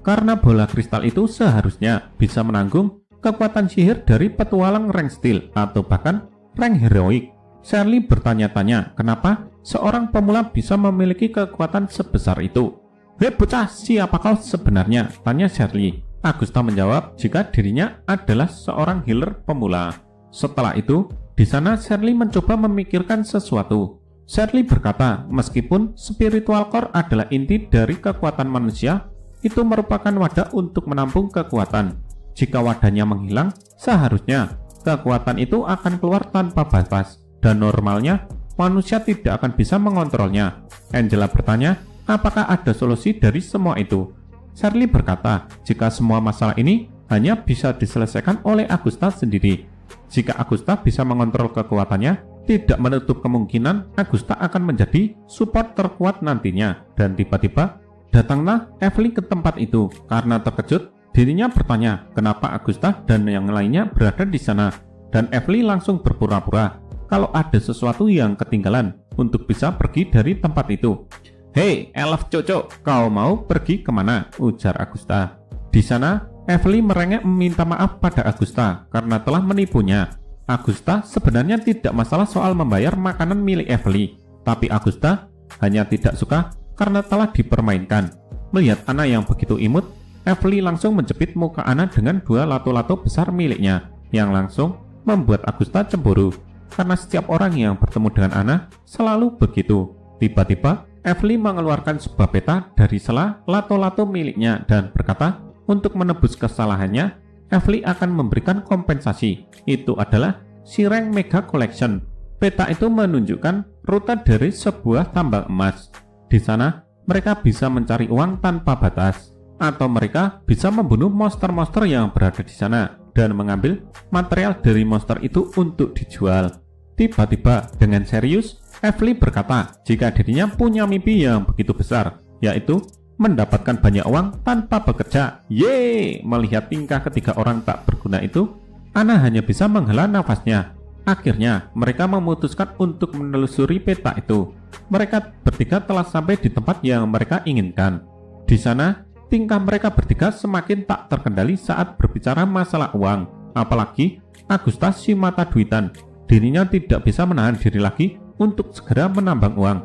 karena bola kristal itu seharusnya bisa menanggung kekuatan sihir dari petualang rank steel atau bahkan rank heroik. Shirley bertanya-tanya kenapa seorang pemula bisa memiliki kekuatan sebesar itu. "Hei bocah, siapa kau sebenarnya?" tanya Shirley. Augusta menjawab jika dirinya adalah seorang healer pemula. Setelah itu, di sana Shirley mencoba memikirkan sesuatu. Shirley berkata, meskipun spiritual core adalah inti dari kekuatan manusia, itu merupakan wadah untuk menampung kekuatan. Jika wadahnya menghilang, seharusnya kekuatan itu akan keluar tanpa batas, dan normalnya manusia tidak akan bisa mengontrolnya. Angela bertanya, apakah ada solusi dari semua itu? Shirley berkata, jika semua masalah ini hanya bisa diselesaikan oleh Augusta sendiri. Jika Augusta bisa mengontrol kekuatannya, tidak menutup kemungkinan Augusta akan menjadi support terkuat nantinya. Dan tiba-tiba, datanglah Evelyn ke tempat itu. Karena terkejut, dirinya bertanya kenapa Augusta dan yang lainnya berada di sana. Dan Evelyn langsung berpura-pura kalau ada sesuatu yang ketinggalan untuk bisa pergi dari tempat itu. "Hei, elf cocok, kau mau pergi kemana?" ujar Augusta. Di sana, Evelyn merengek meminta maaf pada Augusta karena telah menipunya. Augusta sebenarnya tidak masalah soal membayar makanan milik Evelyn, tapi Augusta hanya tidak suka karena telah dipermainkan. Melihat Anna yang begitu imut, Evelyn langsung menjepit muka Anna dengan dua lato-lato besar miliknya, yang langsung membuat Augusta cemburu. Karena setiap orang yang bertemu dengan Anna selalu begitu. Tiba-tiba, Evelyn mengeluarkan sebuah peta dari sela lato-lato miliknya dan berkata, untuk menebus kesalahannya, Evelyn akan memberikan kompensasi. Itu adalah Shireng Mega Collection. Peta itu menunjukkan rute dari sebuah tambang emas. Di sana, mereka bisa mencari uang tanpa batas, atau mereka bisa membunuh monster-monster yang berada di sana dan mengambil material dari monster itu untuk dijual. Tiba-tiba, dengan serius, Evelyn berkata jika dirinya punya mimpi yang begitu besar, yaitu mendapatkan banyak uang tanpa bekerja. Yeay! Melihat tingkah ketiga orang tak berguna itu, Anna hanya bisa menghela nafasnya. Akhirnya, mereka memutuskan untuk menelusuri peta itu. Mereka bertiga telah sampai di tempat yang mereka inginkan. Di sana, tingkah mereka bertiga semakin tak terkendali saat berbicara masalah uang. Apalagi Augusta si mata duitan. Dirinya tidak bisa menahan diri lagi untuk segera menambang uang.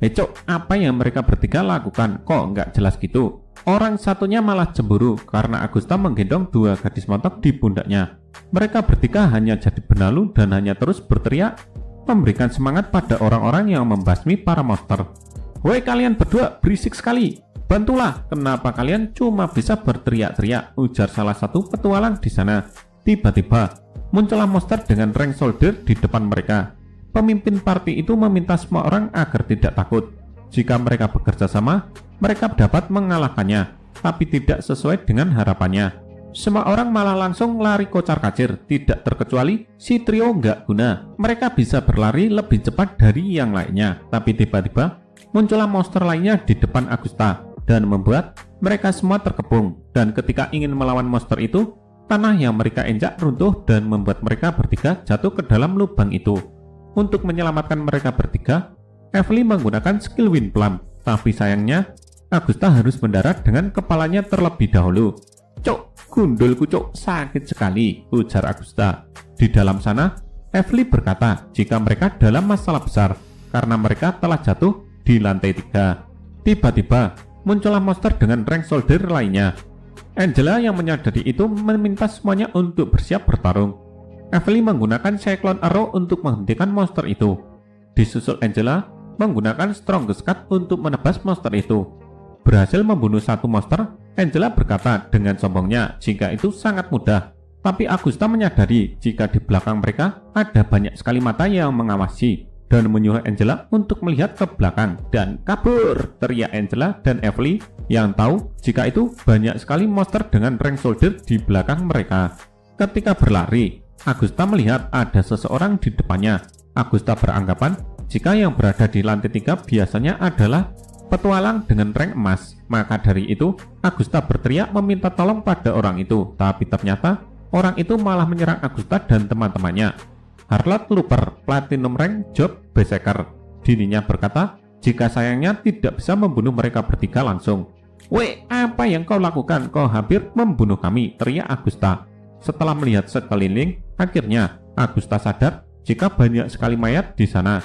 Cok, apa yang mereka bertiga lakukan? Kok nggak jelas gitu? Orang satunya malah cemburu karena Augusta menggendong dua gadis montok di pundaknya. Mereka bertiga hanya jadi benalu dan hanya terus berteriak, memberikan semangat pada orang-orang yang membasmi para monster. "Woi kalian berdua, berisik sekali. Bantulah, kenapa kalian cuma bisa berteriak-teriak?" ujar salah satu petualang di sana. Tiba-tiba, muncullah monster dengan rank soldier di depan mereka. Pemimpin party itu meminta semua orang agar tidak takut. Jika mereka bekerja sama, mereka dapat mengalahkannya, tapi tidak sesuai dengan harapannya. Semua orang malah langsung lari kocar-kacir, tidak terkecuali si trio nggak guna. Mereka bisa berlari lebih cepat dari yang lainnya, tapi tiba-tiba muncullah monster lainnya di depan Agusta dan membuat mereka semua terkepung. Dan ketika ingin melawan monster itu, tanah yang mereka injak runtuh dan membuat mereka bertiga jatuh ke dalam lubang itu. Untuk menyelamatkan mereka bertiga, Evely menggunakan skill Wind Plum, tapi sayangnya Agusta harus mendarat dengan kepalanya terlebih dahulu. "Cok, gundulku cok, sakit sekali," ujar Agusta. Di dalam sana, Evely berkata jika mereka dalam masalah besar karena mereka telah jatuh di lantai 3. Tiba-tiba muncullah monster dengan rank soldier lainnya. Angela yang menyadari itu meminta semuanya untuk bersiap bertarung. Evely menggunakan Cyclone Arrow untuk menghentikan monster itu. Disusul Angela menggunakan Strongest Cut untuk menebas monster itu. Berhasil membunuh satu monster, Angela berkata dengan sombongnya jika itu sangat mudah. Tapi Agusta menyadari jika di belakang mereka ada banyak sekali mata yang mengawasi dan menyuruh Angela untuk melihat ke belakang dan kabur, teriak Angela dan Evely yang tahu jika itu banyak sekali monster dengan rank soldier di belakang mereka. Ketika berlari, Agusta melihat ada seseorang di depannya. Agusta beranggapan jika yang berada di lantai 3 biasanya adalah petualang dengan rank emas. Maka dari itu, Agusta berteriak meminta tolong pada orang itu. Tapi ternyata orang itu malah menyerang Agusta dan teman-temannya. Harlot Looper, Platinum Rank Job Berserker. Dirinya berkata jika sayangnya tidak bisa membunuh mereka bertiga langsung. "Weh, apa yang kau lakukan? Kau hampir membunuh kami," teriak Agusta. Setelah melihat sekeliling, akhirnya Agusta sadar jika banyak sekali mayat di sana.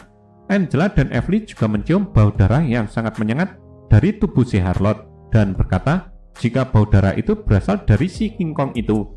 Angela dan Evely juga mencium bau darah yang sangat menyengat dari tubuh si Harlot dan berkata jika bau darah itu berasal dari si King Kong itu.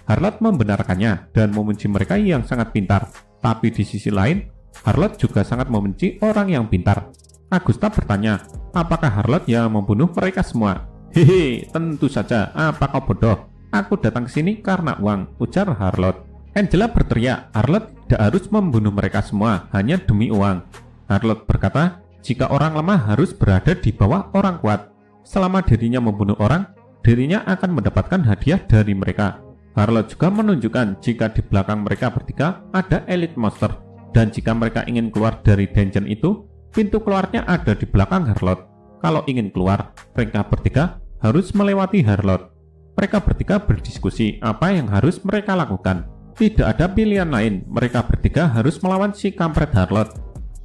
Harlot membenarkannya dan memuji mereka yang sangat pintar. Tapi di sisi lain, Harlot juga sangat membenci orang yang pintar. Agusta bertanya, apakah Harlot yang membunuh mereka semua? "Hehe, tentu saja. Apa kau bodoh? Aku datang ke sini karena uang," ujar Harlot. Angela berteriak, Harlot tidak harus membunuh mereka semua hanya demi uang. Harlot berkata, jika orang lemah harus berada di bawah orang kuat. Selama dirinya membunuh orang, dirinya akan mendapatkan hadiah dari mereka. Harlot juga menunjukkan jika di belakang mereka bertiga ada elite monster. Dan jika mereka ingin keluar dari dungeon itu, pintu keluarnya ada di belakang Harlot. Kalau ingin keluar, mereka bertiga harus melewati Harlot. Mereka bertiga berdiskusi apa yang harus mereka lakukan. Tidak ada pilihan lain, mereka bertiga harus melawan si kampret Harlot.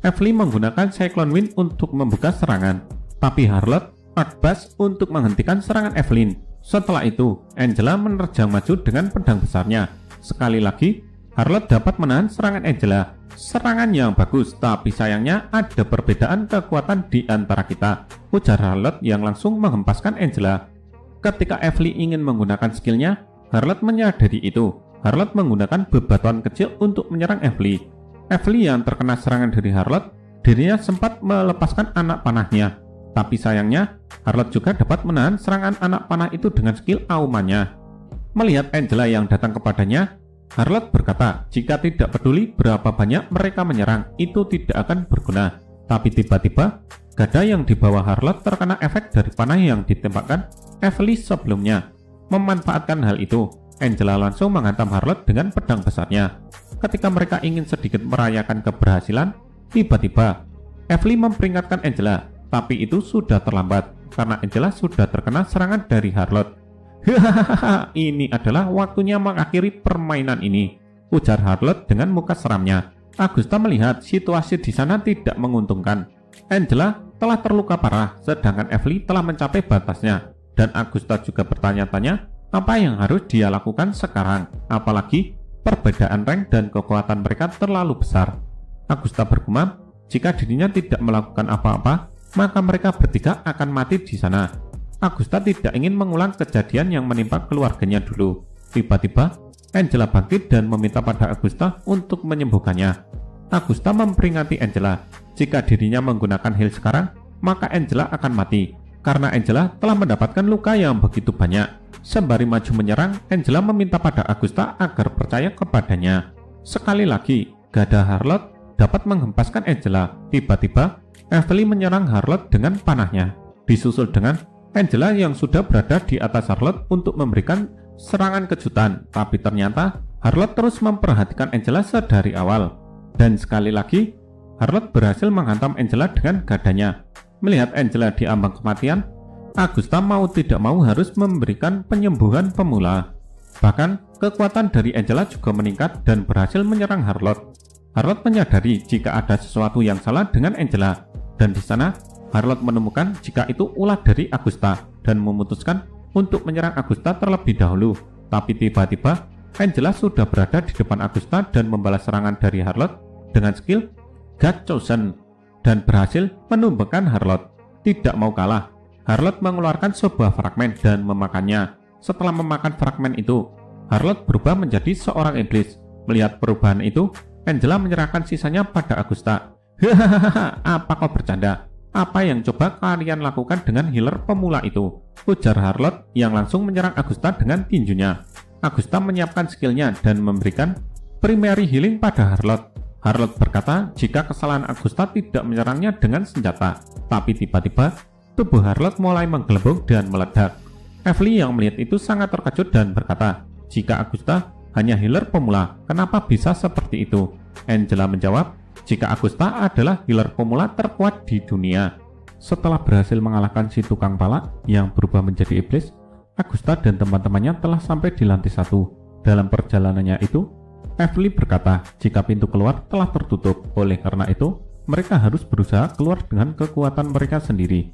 Evely menggunakan Cyclone Wind untuk membuka serangan, tapi Harlot advance untuk menghentikan serangan Evelyn. Setelah itu, Angela menerjang maju dengan pedang besarnya. Sekali lagi, Harlot dapat menahan serangan Angela. Serangan yang bagus, tapi sayangnya ada perbedaan kekuatan di antara kita, ujar Harlot yang langsung menghempaskan Angela. Ketika Evely ingin menggunakan skillnya, Harlot menyadari itu. Harlot menggunakan bebatuan kecil untuk menyerang Evely. Evely yang terkena serangan dari Harlot, dirinya sempat melepaskan anak panahnya. Tapi sayangnya, Harlot juga dapat menahan serangan anak panah itu dengan skill aumannya. Melihat Angela yang datang kepadanya, Harlot berkata jika tidak peduli berapa banyak mereka menyerang, itu tidak akan berguna. Tapi tiba-tiba, gada yang di bawah Harlot terkena efek dari panah yang ditembakkan Evely sebelumnya. Memanfaatkan hal itu, Angela langsung menghantam Harlot dengan pedang besarnya. Ketika mereka ingin sedikit merayakan keberhasilan, tiba-tiba Evely memperingatkan Angela. Tapi itu sudah terlambat, karena Angela sudah terkena serangan dari Harlot. "Hahaha, ini adalah waktunya mengakhiri permainan ini," ujar Harlot dengan muka seramnya. Agusta melihat situasi di sana tidak menguntungkan. Angela telah terluka parah, sedangkan Evely telah mencapai batasnya. Dan Agusta juga bertanya-tanya apa yang harus dia lakukan sekarang, apalagi perbedaan rank dan kekuatan mereka terlalu besar. Agusta bergumam, jika dirinya tidak melakukan apa-apa, maka mereka bertiga akan mati di sana. Agusta tidak ingin mengulang kejadian yang menimpa keluarganya dulu. Tiba-tiba, Angela bangkit dan meminta pada Agusta untuk menyembuhkannya. Agusta memperingati Angela, jika dirinya menggunakan heal sekarang, maka Angela akan mati, karena Angela telah mendapatkan luka yang begitu banyak. Sembari maju menyerang, Angela meminta pada Agusta agar percaya kepadanya. Sekali lagi, gada Harlot dapat menghempaskan Angela. Tiba-tiba, Evelyn menyerang Harlotte dengan panahnya, disusul dengan Angela yang sudah berada di atas Harlotte untuk memberikan serangan kejutan. Tapi ternyata Harlotte terus memperhatikan Angela sedari awal. Dan sekali lagi, Harlotte berhasil menghantam Angela dengan gadanya. Melihat Angela di ambang kematian, Augusta mau tidak mau harus memberikan penyembuhan pemula. Bahkan, kekuatan dari Angela juga meningkat dan berhasil menyerang Harlotte. Harlotte menyadari jika ada sesuatu yang salah dengan Angela, dan di sana Harlotte menemukan jika itu ulah dari Augusta dan memutuskan untuk menyerang Augusta terlebih dahulu. Tapi tiba-tiba Angela sudah berada di depan Augusta dan membalas serangan dari Harlotte dengan skill God Chosen dan berhasil menumbangkan Harlotte. Tidak mau kalah, Harlotte mengeluarkan sebuah fragmen dan memakannya. Setelah memakan fragmen itu, Harlotte berubah menjadi seorang iblis. Melihat perubahan itu, Angela menyerahkan sisanya pada Augusta. Hahaha, apa kau bercanda? Apa yang coba kalian lakukan dengan healer pemula itu? Ujar Harlotte yang langsung menyerang Augusta dengan tinjunya. Augusta menyiapkan skillnya dan memberikan primary healing pada Harlotte. Harlotte berkata jika kesalahan Augusta tidak menyerangnya dengan senjata. Tapi tiba-tiba, tubuh Harlotte mulai menggelembung dan meledak. Evelyn yang melihat itu sangat terkejut dan berkata, jika Augusta hanya healer pemula, kenapa bisa seperti itu? Angela menjawab, jika Augusta adalah healer pemula terkuat di dunia. Setelah berhasil mengalahkan si tukang palak yang berubah menjadi iblis, Augusta dan teman-temannya telah sampai di lantai 1. Dalam perjalanannya itu, Evelyn berkata jika pintu keluar telah tertutup. Oleh karena itu, mereka harus berusaha keluar dengan kekuatan mereka sendiri.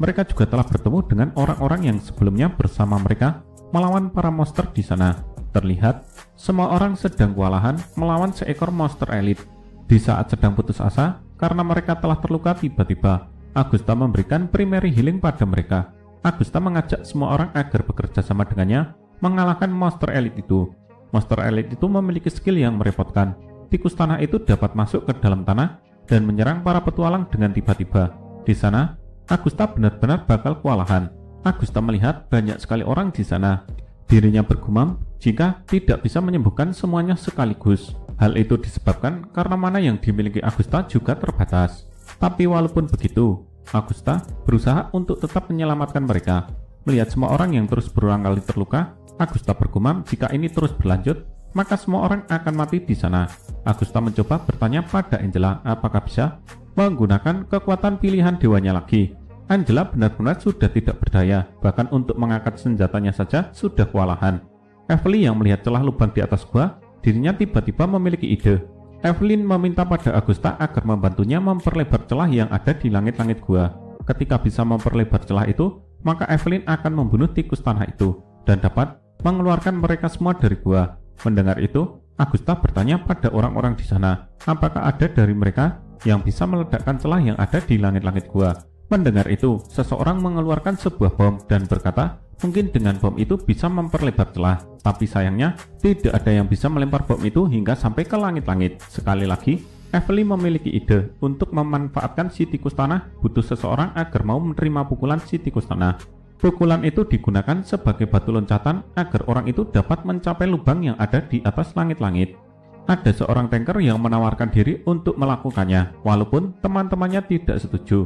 Mereka juga telah bertemu dengan orang-orang yang sebelumnya bersama mereka melawan para monster di sana. Terlihat, semua orang sedang kewalahan melawan seekor monster elit. Di saat sedang putus asa, karena mereka telah terluka tiba-tiba, Augusta memberikan primary healing pada mereka. Augusta mengajak semua orang agar bekerja sama dengannya mengalahkan monster elit itu. Monster elit itu memiliki skill yang merepotkan. Tikus tanah itu dapat masuk ke dalam tanah dan menyerang para petualang dengan tiba-tiba. Di sana, Augusta benar-benar bakal kewalahan. Augusta melihat banyak sekali orang di sana. Dirinya bergumam jika tidak bisa menyembuhkan semuanya sekaligus. Hal itu disebabkan karena mana yang dimiliki Augusta juga terbatas. Tapi walaupun begitu, Augusta berusaha untuk tetap menyelamatkan mereka. Melihat semua orang yang terus berulang kali terluka, Augusta bergumam jika ini terus berlanjut, maka semua orang akan mati di sana. Augusta mencoba bertanya pada Angela apakah bisa menggunakan kekuatan pilihan dewanya lagi. Angela benar-benar sudah tidak berdaya, bahkan untuk mengangkat senjatanya saja sudah kewalahan. Evelyn yang melihat celah lubang di atas gua, dirinya tiba-tiba memiliki ide. Evelyn meminta pada Augusta agar membantunya memperlebar celah yang ada di langit-langit gua. Ketika bisa memperlebar celah itu, maka Evelyn akan membunuh tikus tanah itu dan dapat mengeluarkan mereka semua dari gua. Mendengar itu, Augusta bertanya pada orang-orang di sana, apakah ada dari mereka yang bisa meledakkan celah yang ada di langit-langit gua. Mendengar itu, seseorang mengeluarkan sebuah bom dan berkata, mungkin dengan bom itu bisa memperlebar celah. Tapi sayangnya, tidak ada yang bisa melempar bom itu hingga sampai ke langit-langit. Sekali lagi, Evelyn memiliki ide untuk memanfaatkan si tikus tanah butuh seseorang agar mau menerima pukulan si tikus tanah. Pukulan itu digunakan sebagai batu loncatan agar orang itu dapat mencapai lubang yang ada di atas langit-langit. Ada seorang tanker yang menawarkan diri untuk melakukannya, walaupun teman-temannya tidak setuju.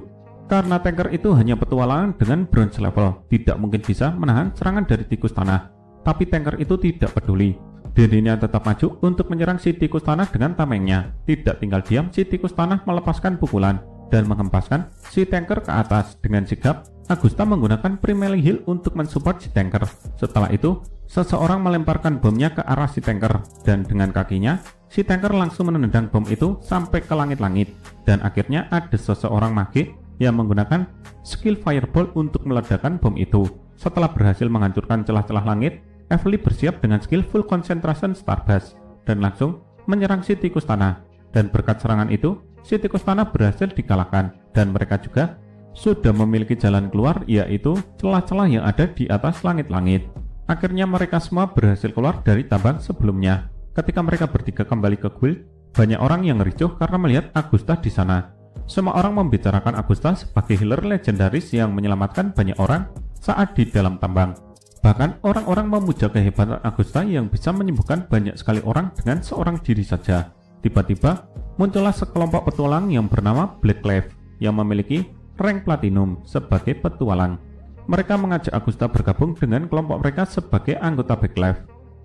Karena tanker itu hanya petualangan dengan bronze level, tidak mungkin bisa menahan serangan dari tikus tanah. Tapi tanker itu tidak peduli. Dirinya tetap maju untuk menyerang si tikus tanah dengan tamengnya. Tidak tinggal diam, si tikus tanah melepaskan pukulan dan menghempaskan si tanker ke atas. Dengan sigap, Augusta menggunakan primary heal untuk mensupport si tanker. Setelah itu, seseorang melemparkan bomnya ke arah si tanker, dan dengan kakinya, si tanker langsung menendang bom itu sampai ke langit-langit. Dan akhirnya ada seseorang magik yang menggunakan skill fireball untuk meledakkan bom itu. Setelah berhasil menghancurkan celah-celah langit, Evelyn bersiap dengan skill full concentration starburst dan langsung menyerang si tikus tanah. Dan berkat serangan itu, si tikus tanah berhasil dikalahkan dan mereka juga sudah memiliki jalan keluar, yaitu celah-celah yang ada di atas langit-langit. Akhirnya mereka semua berhasil keluar dari tambang sebelumnya. Ketika mereka bertiga kembali ke guild, banyak orang yang ricuh karena melihat Augusta di sana. Semua orang membicarakan Augusta sebagai healer legendaris yang menyelamatkan banyak orang saat di dalam tambang. Bahkan orang-orang memuja kehebatan Augusta yang bisa menyembuhkan banyak sekali orang dengan seorang diri saja. Tiba-tiba, muncullah sekelompok petualang yang bernama Black Clef yang memiliki rank platinum sebagai petualang. Mereka mengajak Augusta bergabung dengan kelompok mereka sebagai anggota Black Clef.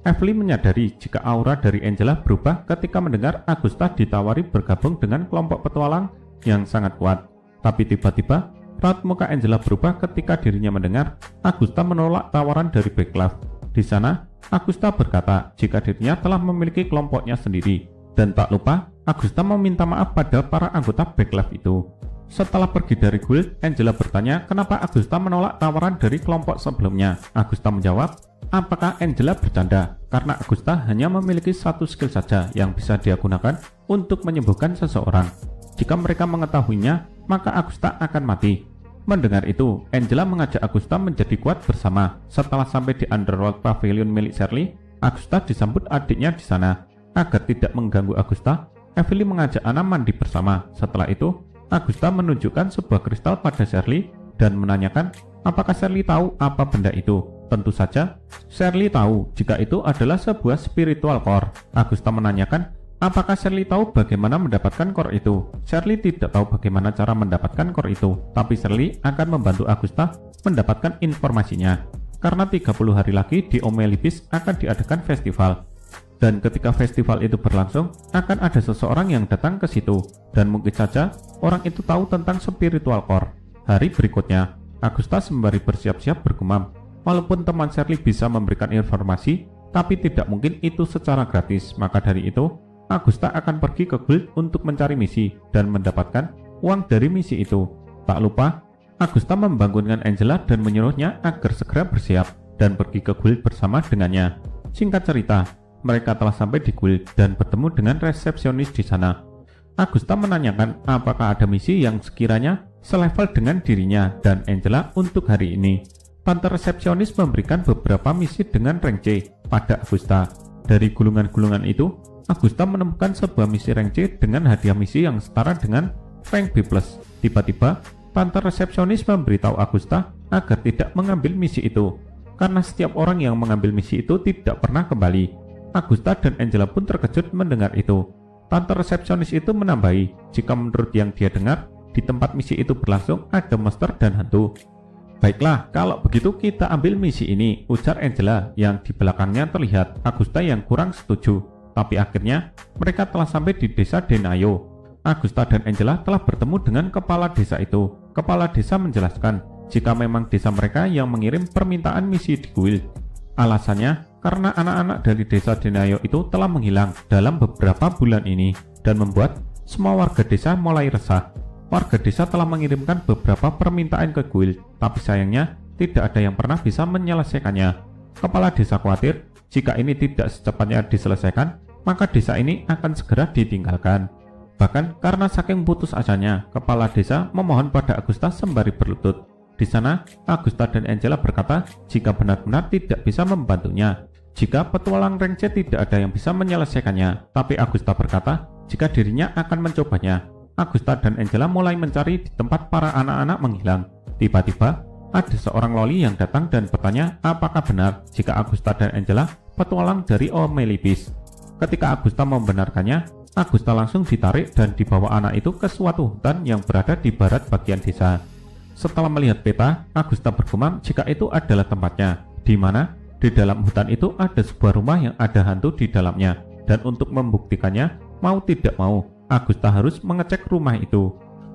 Evelyn menyadari jika aura dari Angela berubah ketika mendengar Augusta ditawari bergabung dengan kelompok petualang yang sangat kuat. Tapi tiba-tiba, raut muka Angela berubah ketika dirinya mendengar Augusta menolak tawaran dari Black Clef. Di sana, Augusta berkata jika dirinya telah memiliki kelompoknya sendiri. Dan tak lupa, Augusta meminta maaf pada para anggota Black Clef itu. Setelah pergi dari guild, Angela bertanya kenapa Augusta menolak tawaran dari kelompok sebelumnya. Augusta menjawab, apakah Angela bercanda? Karena Augusta hanya memiliki satu skill saja yang bisa dia gunakan untuk menyembuhkan seseorang. Jika mereka mengetahuinya, maka Augusta akan mati. Mendengar itu, Angela mengajak Augusta menjadi kuat bersama. Setelah sampai di Underworld Pavilion milik Shirley, Augusta disambut adiknya di sana. Agar tidak mengganggu Augusta, Evelyn mengajak Anna mandi bersama. Setelah itu, Augusta menunjukkan sebuah kristal pada Shirley dan menanyakan apakah Shirley tahu apa benda itu. Tentu saja, Shirley tahu jika itu adalah sebuah spiritual core. Augusta menanyakan apakah Shirley tahu bagaimana mendapatkan core itu. Shirley tidak tahu bagaimana cara mendapatkan core itu, tapi Shirley akan membantu Augusta mendapatkan informasinya. Karena 30 hari lagi di Omelibis akan diadakan festival. Dan ketika festival itu berlangsung, akan ada seseorang yang datang ke situ. Dan mungkin saja orang itu tahu tentang spiritual core. Hari berikutnya, Augusta sembari bersiap-siap bergumam. Walaupun teman Shirley bisa memberikan informasi, tapi tidak mungkin itu secara gratis. Maka dari itu, Augusta akan pergi ke guild untuk mencari misi dan mendapatkan uang dari misi itu. Tak lupa, Augusta membangunkan Angela dan menyuruhnya agar segera bersiap dan pergi ke guild bersama dengannya. Singkat cerita, mereka telah sampai di guild dan bertemu dengan resepsionis di sana. Augusta menanyakan apakah ada misi yang sekiranya selevel dengan dirinya dan Angela untuk hari ini. Tante resepsionis memberikan beberapa misi dengan rank C pada Augusta. Dari gulungan-gulungan itu, Augusta menemukan sebuah misi rank C dengan hadiah misi yang setara dengan rank B+. Tiba-tiba, tante resepsionis memberitahu Augusta agar tidak mengambil misi itu, karena setiap orang yang mengambil misi itu tidak pernah kembali. Augusta dan Angela pun terkejut mendengar itu. Tante resepsionis itu menambahi, jika menurut yang dia dengar, di tempat misi itu berlangsung ada monster dan hantu. Baiklah, kalau begitu kita ambil misi ini, ujar Angela yang di belakangnya terlihat Augusta yang kurang setuju. Tapi akhirnya, mereka telah sampai di desa Denayo. Augusta dan Angela telah bertemu dengan kepala desa itu. Kepala desa menjelaskan, jika memang desa mereka yang mengirim permintaan misi di guild. Alasannya, karena anak-anak dari desa Denayo itu telah menghilang dalam beberapa bulan ini dan membuat semua warga desa mulai resah. Warga desa telah mengirimkan beberapa permintaan ke guild, tapi sayangnya tidak ada yang pernah bisa menyelesaikannya. Kepala desa khawatir jika ini tidak secepatnya diselesaikan, maka desa ini akan segera ditinggalkan. Bahkan karena saking putus asanya, kepala desa memohon pada Augusta sembari berlutut. Di sana, Augusta dan Angela berkata jika benar-benar tidak bisa membantunya. Jika petualang rank C tidak ada yang bisa menyelesaikannya, tapi Augusta berkata jika dirinya akan mencobanya. Augusta dan Angela mulai mencari di tempat para anak-anak menghilang. Tiba-tiba, ada seorang loli yang datang dan bertanya apakah benar jika Augusta dan Angela petualang dari Omelibis. Ketika Augusta membenarkannya, Augusta langsung ditarik dan dibawa anak itu ke suatu hutan yang berada di barat bagian desa. Setelah melihat peta, Augusta bergumam jika itu adalah tempatnya, di mana di dalam hutan itu ada sebuah rumah yang ada hantu di dalamnya. Dan untuk membuktikannya, mau tidak mau, Augusta harus mengecek rumah itu.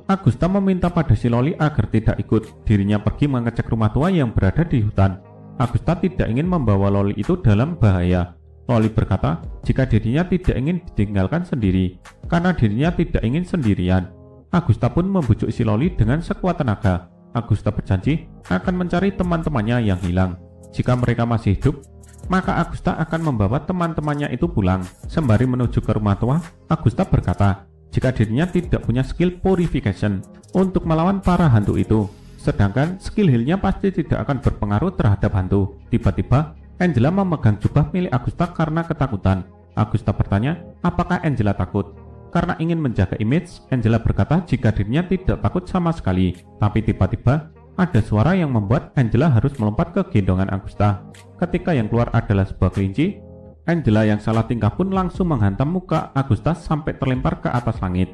Augusta meminta pada si loli agar tidak ikut. Dirinya pergi mengecek rumah tua yang berada di hutan. Augusta tidak ingin membawa loli itu dalam bahaya. Loli berkata jika dirinya tidak ingin ditinggalkan sendiri, karena dirinya tidak ingin sendirian. Augusta pun membujuk si loli dengan sekuat tenaga. Augusta berjanji akan mencari teman-temannya yang hilang. Jika mereka masih hidup, maka Augusta akan membawa teman-temannya itu pulang. Sembari menuju ke rumah tua, Augusta berkata jika dirinya tidak punya skill purification untuk melawan para hantu itu, sedangkan skill healnya pasti tidak akan berpengaruh terhadap hantu. Tiba-tiba, Angela memegang jubah milik Augusta karena ketakutan. Augusta bertanya apakah Angela takut. Karena ingin menjaga image, Angela berkata jika dirinya tidak takut sama sekali. Tapi tiba-tiba, ada suara yang membuat Angela harus melompat ke gendongan Augusta. Ketika yang keluar adalah sebuah kelinci, Angela yang salah tingkah pun langsung menghantam muka Agusta sampai terlempar ke atas langit.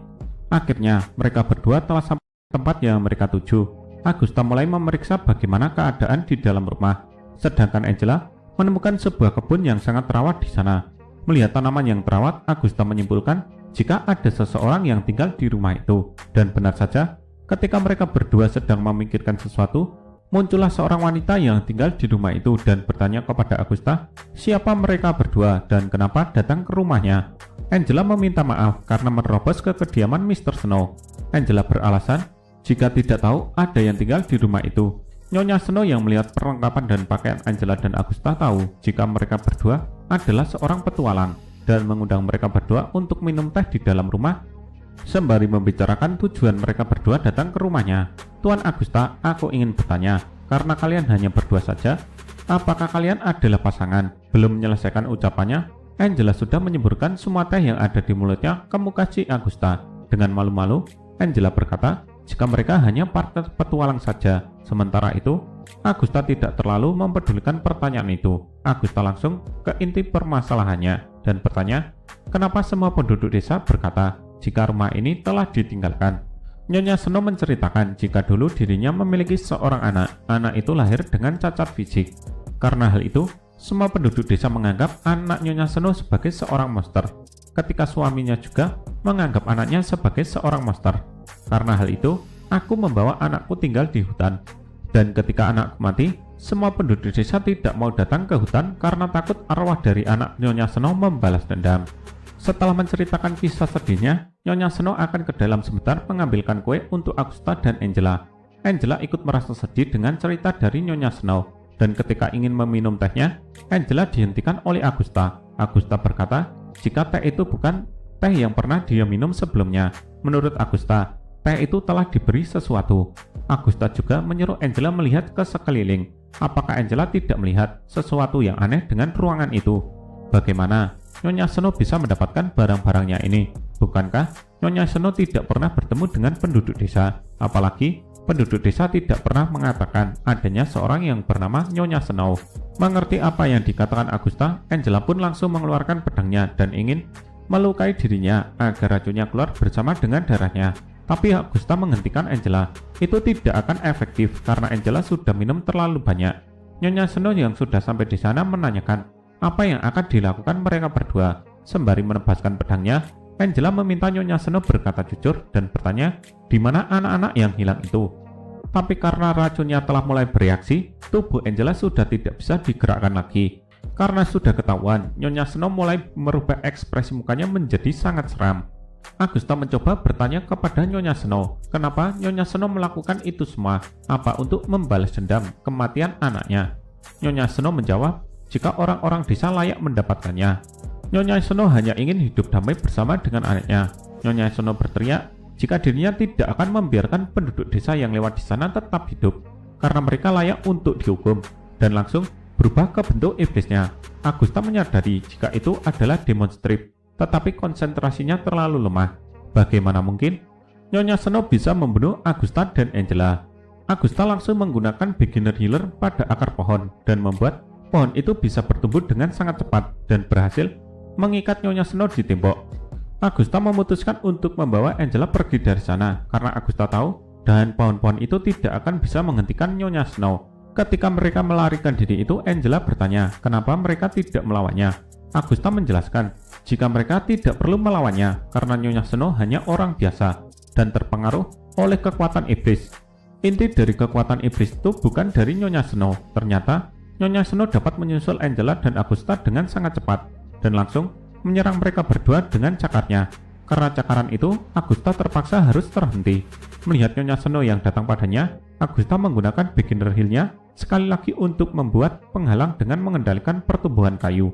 Akhirnya, mereka berdua telah sampai ke tempat yang mereka tuju. Agusta mulai memeriksa bagaimana keadaan di dalam rumah, sedangkan Angela menemukan sebuah kebun yang sangat terawat di sana. Melihat tanaman yang terawat, Agusta menyimpulkan jika ada seseorang yang tinggal di rumah itu. Dan benar saja, ketika mereka berdua sedang memikirkan sesuatu, muncullah seorang wanita yang tinggal di rumah itu dan bertanya kepada Agusta siapa mereka berdua dan kenapa datang ke rumahnya. Angela meminta maaf karena menerobos ke kediaman Mr. Snow. Angela beralasan jika tidak tahu ada yang tinggal di rumah itu. Nyonya Snow yang melihat perlengkapan dan pakaian Angela dan Agusta tahu jika mereka berdua adalah seorang petualang dan mengundang mereka berdua untuk minum teh di dalam rumah. Sembari membicarakan tujuan mereka berdua datang ke rumahnya. Tuan Agusta, aku ingin bertanya, karena kalian hanya berdua saja, apakah kalian adalah pasangan? Belum menyelesaikan ucapannya, Angela sudah menyemburkan semua teh yang ada di mulutnya ke muka si Agusta. Dengan malu-malu, Angela berkata jika mereka hanya partner petualang saja. Sementara itu, Agusta tidak terlalu mempedulikan pertanyaan itu. Agusta langsung ke inti permasalahannya dan bertanya, kenapa semua penduduk desa berkata jika rumah ini telah ditinggalkan. Nyonya Snow menceritakan jika dulu dirinya memiliki seorang anak. Anak itu lahir dengan cacat fisik. Karena hal itu, semua penduduk desa menganggap anak Nyonya Snow sebagai seorang monster. Ketika suaminya juga menganggap anaknya sebagai seorang monster. Karena hal itu, aku membawa anakku tinggal di hutan. Dan ketika anakku mati, semua penduduk desa tidak mau datang ke hutan karena takut arwah dari anak Nyonya Snow membalas dendam. Setelah menceritakan kisah sedihnya, Nyonya Snow akan ke dalam sebentar mengambilkan kue untuk Agusta dan Angela. Angela ikut merasa sedih dengan cerita dari Nyonya Snow, dan ketika ingin meminum tehnya, Angela dihentikan oleh Agusta. Agusta berkata jika teh itu bukan teh yang pernah dia minum sebelumnya. Menurut Agusta, teh itu telah diberi sesuatu. Agusta juga menyuruh Angela melihat ke sekeliling. Apakah Angela tidak melihat sesuatu yang aneh dengan ruangan itu? Bagaimana Nyonya Snow bisa mendapatkan barang-barangnya ini? Bukankah Nyonya Snow tidak pernah bertemu dengan penduduk desa? Apalagi penduduk desa tidak pernah mengatakan adanya seorang yang bernama Nyonya Snow. Mengerti apa yang dikatakan Agusta, Angela pun langsung mengeluarkan pedangnya dan ingin melukai dirinya agar racunnya keluar bersama dengan darahnya. Tapi Agusta menghentikan Angela. Itu tidak akan efektif karena Angela sudah minum terlalu banyak. Nyonya Snow yang sudah sampai di sana menanyakan apa yang akan dilakukan mereka berdua. Sembari menebaskan pedangnya, Angela meminta Nyonya Snow berkata jujur dan bertanya di mana anak-anak yang hilang itu. Tapi karena racunnya telah mulai bereaksi, tubuh Angela sudah tidak bisa digerakkan lagi. Karena sudah ketahuan, Nyonya Snow mulai merubah ekspresi mukanya menjadi sangat seram. Agusta mencoba bertanya kepada Nyonya Snow, kenapa Nyonya Snow melakukan itu semua? Apa untuk membalas dendam kematian anaknya? Nyonya Snow menjawab, jika orang-orang desa layak mendapatkannya. Nyonya Snow hanya ingin hidup damai bersama dengan anaknya. Nyonya Snow berteriak jika dirinya tidak akan membiarkan penduduk desa yang lewat di sana tetap hidup, karena mereka layak untuk dihukum, dan langsung berubah ke bentuk iblisnya. Agusta menyadari jika itu adalah demon strip, tetapi konsentrasinya terlalu lemah. Bagaimana mungkin Nyonya Snow bisa membunuh Agusta dan Angela? Agusta langsung menggunakan beginner healer pada akar pohon dan membuat pohon itu bisa bertumbuh dengan sangat cepat dan berhasil mengikat Nyonya Snow di tembok. Agusta memutuskan untuk membawa Angela pergi dari sana karena Agusta tahu dahan pohon-pohon itu tidak akan bisa menghentikan Nyonya Snow. Ketika mereka melarikan diri itu, Angela bertanya kenapa mereka tidak melawannya. Agusta menjelaskan jika mereka tidak perlu melawannya karena Nyonya Snow hanya orang biasa dan terpengaruh oleh kekuatan iblis. Inti dari kekuatan iblis itu bukan dari Nyonya Snow. Ternyata Nyonya Snow dapat menyusul Angela dan Agusta dengan sangat cepat dan langsung menyerang mereka berdua dengan cakarnya. Karena cakaran itu, Agusta terpaksa harus terhenti. Melihat Nyonya Snow yang datang padanya, Agusta menggunakan beginner heal-nya sekali lagi untuk membuat penghalang dengan mengendalikan pertumbuhan kayu.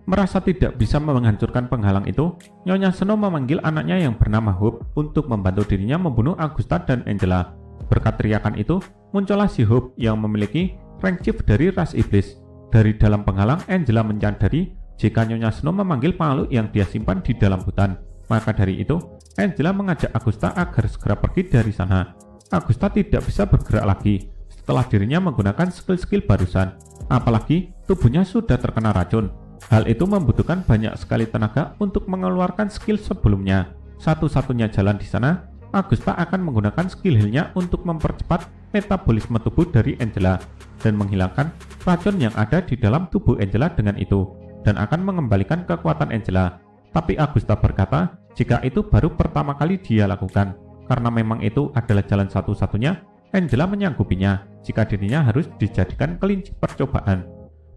Merasa tidak bisa menghancurkan penghalang itu, Nyonya Snow memanggil anaknya yang bernama Hope untuk membantu dirinya membunuh Agusta dan Angela. Berkat teriakan itu, muncullah si Hope yang memiliki rank chief dari ras iblis. Dari dalam penghalang, Angela menyadari jika Nyonya Snow memanggil makhluk yang dia simpan di dalam hutan. Maka dari itu, Angela mengajak Agusta agar segera pergi dari sana. Agusta tidak bisa bergerak lagi setelah dirinya menggunakan skill-skill barusan. Apalagi tubuhnya sudah terkena racun. Hal itu membutuhkan banyak sekali tenaga untuk mengeluarkan skill sebelumnya. Satu-satunya jalan di sana, Agusta akan menggunakan skill heal-nya untuk mempercepat metabolisme tubuh dari Angela dan menghilangkan racun yang ada di dalam tubuh Angela dengan itu, dan akan mengembalikan kekuatan Angela. Tapi Agusta berkata, jika itu baru pertama kali dia lakukan, karena memang itu adalah jalan satu-satunya, Angela menyanggupinya jika dirinya harus dijadikan kelinci percobaan.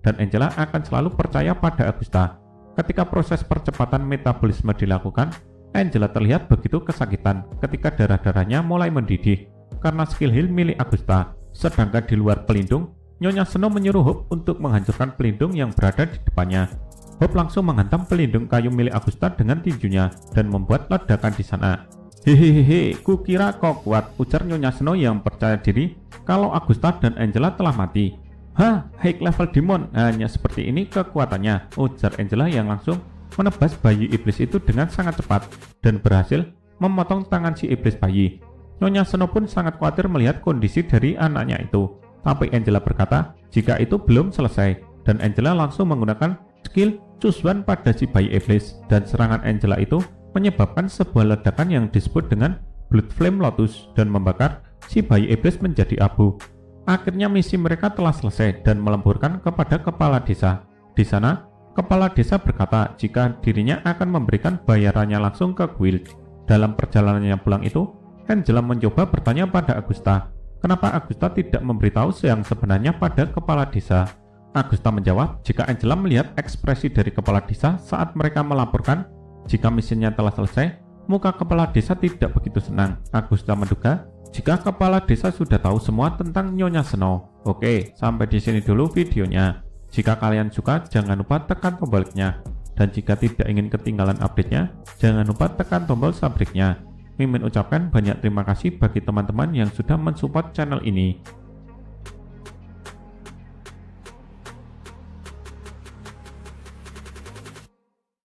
Dan Angela akan selalu percaya pada Agusta. Ketika proses percepatan metabolisme dilakukan, Angela terlihat begitu kesakitan ketika darah-darahnya mulai mendidih karena skill heal milik Agusta. Sedangkan di luar pelindung, Nyonya Snow menyuruh Hope untuk menghancurkan pelindung yang berada di depannya. Hope langsung menghantam pelindung kayu milik Agusta dengan tinjunya dan membuat ledakan di sana. Hehehe, kukira kau kuat, ujar Nyonya Snow yang percaya diri kalau Agusta dan Angela telah mati. Hah, high level demon, hanya seperti ini kekuatannya, ujar Angela yang langsung menebas bayi iblis itu dengan sangat cepat dan berhasil memotong tangan si iblis bayi. Nyonya Snow pun sangat khawatir melihat kondisi dari anaknya itu. Tapi Angela berkata jika itu belum selesai, dan Angela langsung menggunakan skill Choose One pada si bayi iblis, dan serangan Angela itu menyebabkan sebuah ledakan yang disebut dengan Blood Flame Lotus dan membakar si bayi iblis menjadi abu. Akhirnya misi mereka telah selesai dan melemburkan kepada kepala desa. Di sana, kepala desa berkata jika dirinya akan memberikan bayarannya langsung ke guild. Dalam perjalanannya pulang itu, Angela mencoba bertanya pada Agusta, kenapa Agusta tidak memberitahu yang sebenarnya pada kepala desa. Agusta menjawab jika Angela melihat ekspresi dari kepala desa saat mereka melaporkan jika misinya telah selesai, muka kepala desa tidak begitu senang. Agusta menduga jika kepala desa sudah tahu semua tentang Nyonya Snow. Oke, sampai di sini dulu videonya. Jika kalian suka, jangan lupa tekan tombol like-nya. Dan jika tidak ingin ketinggalan update-nya, jangan lupa tekan tombol subscribe-nya. Mimin ucapkan banyak terima kasih bagi teman-teman yang sudah mensupport channel ini.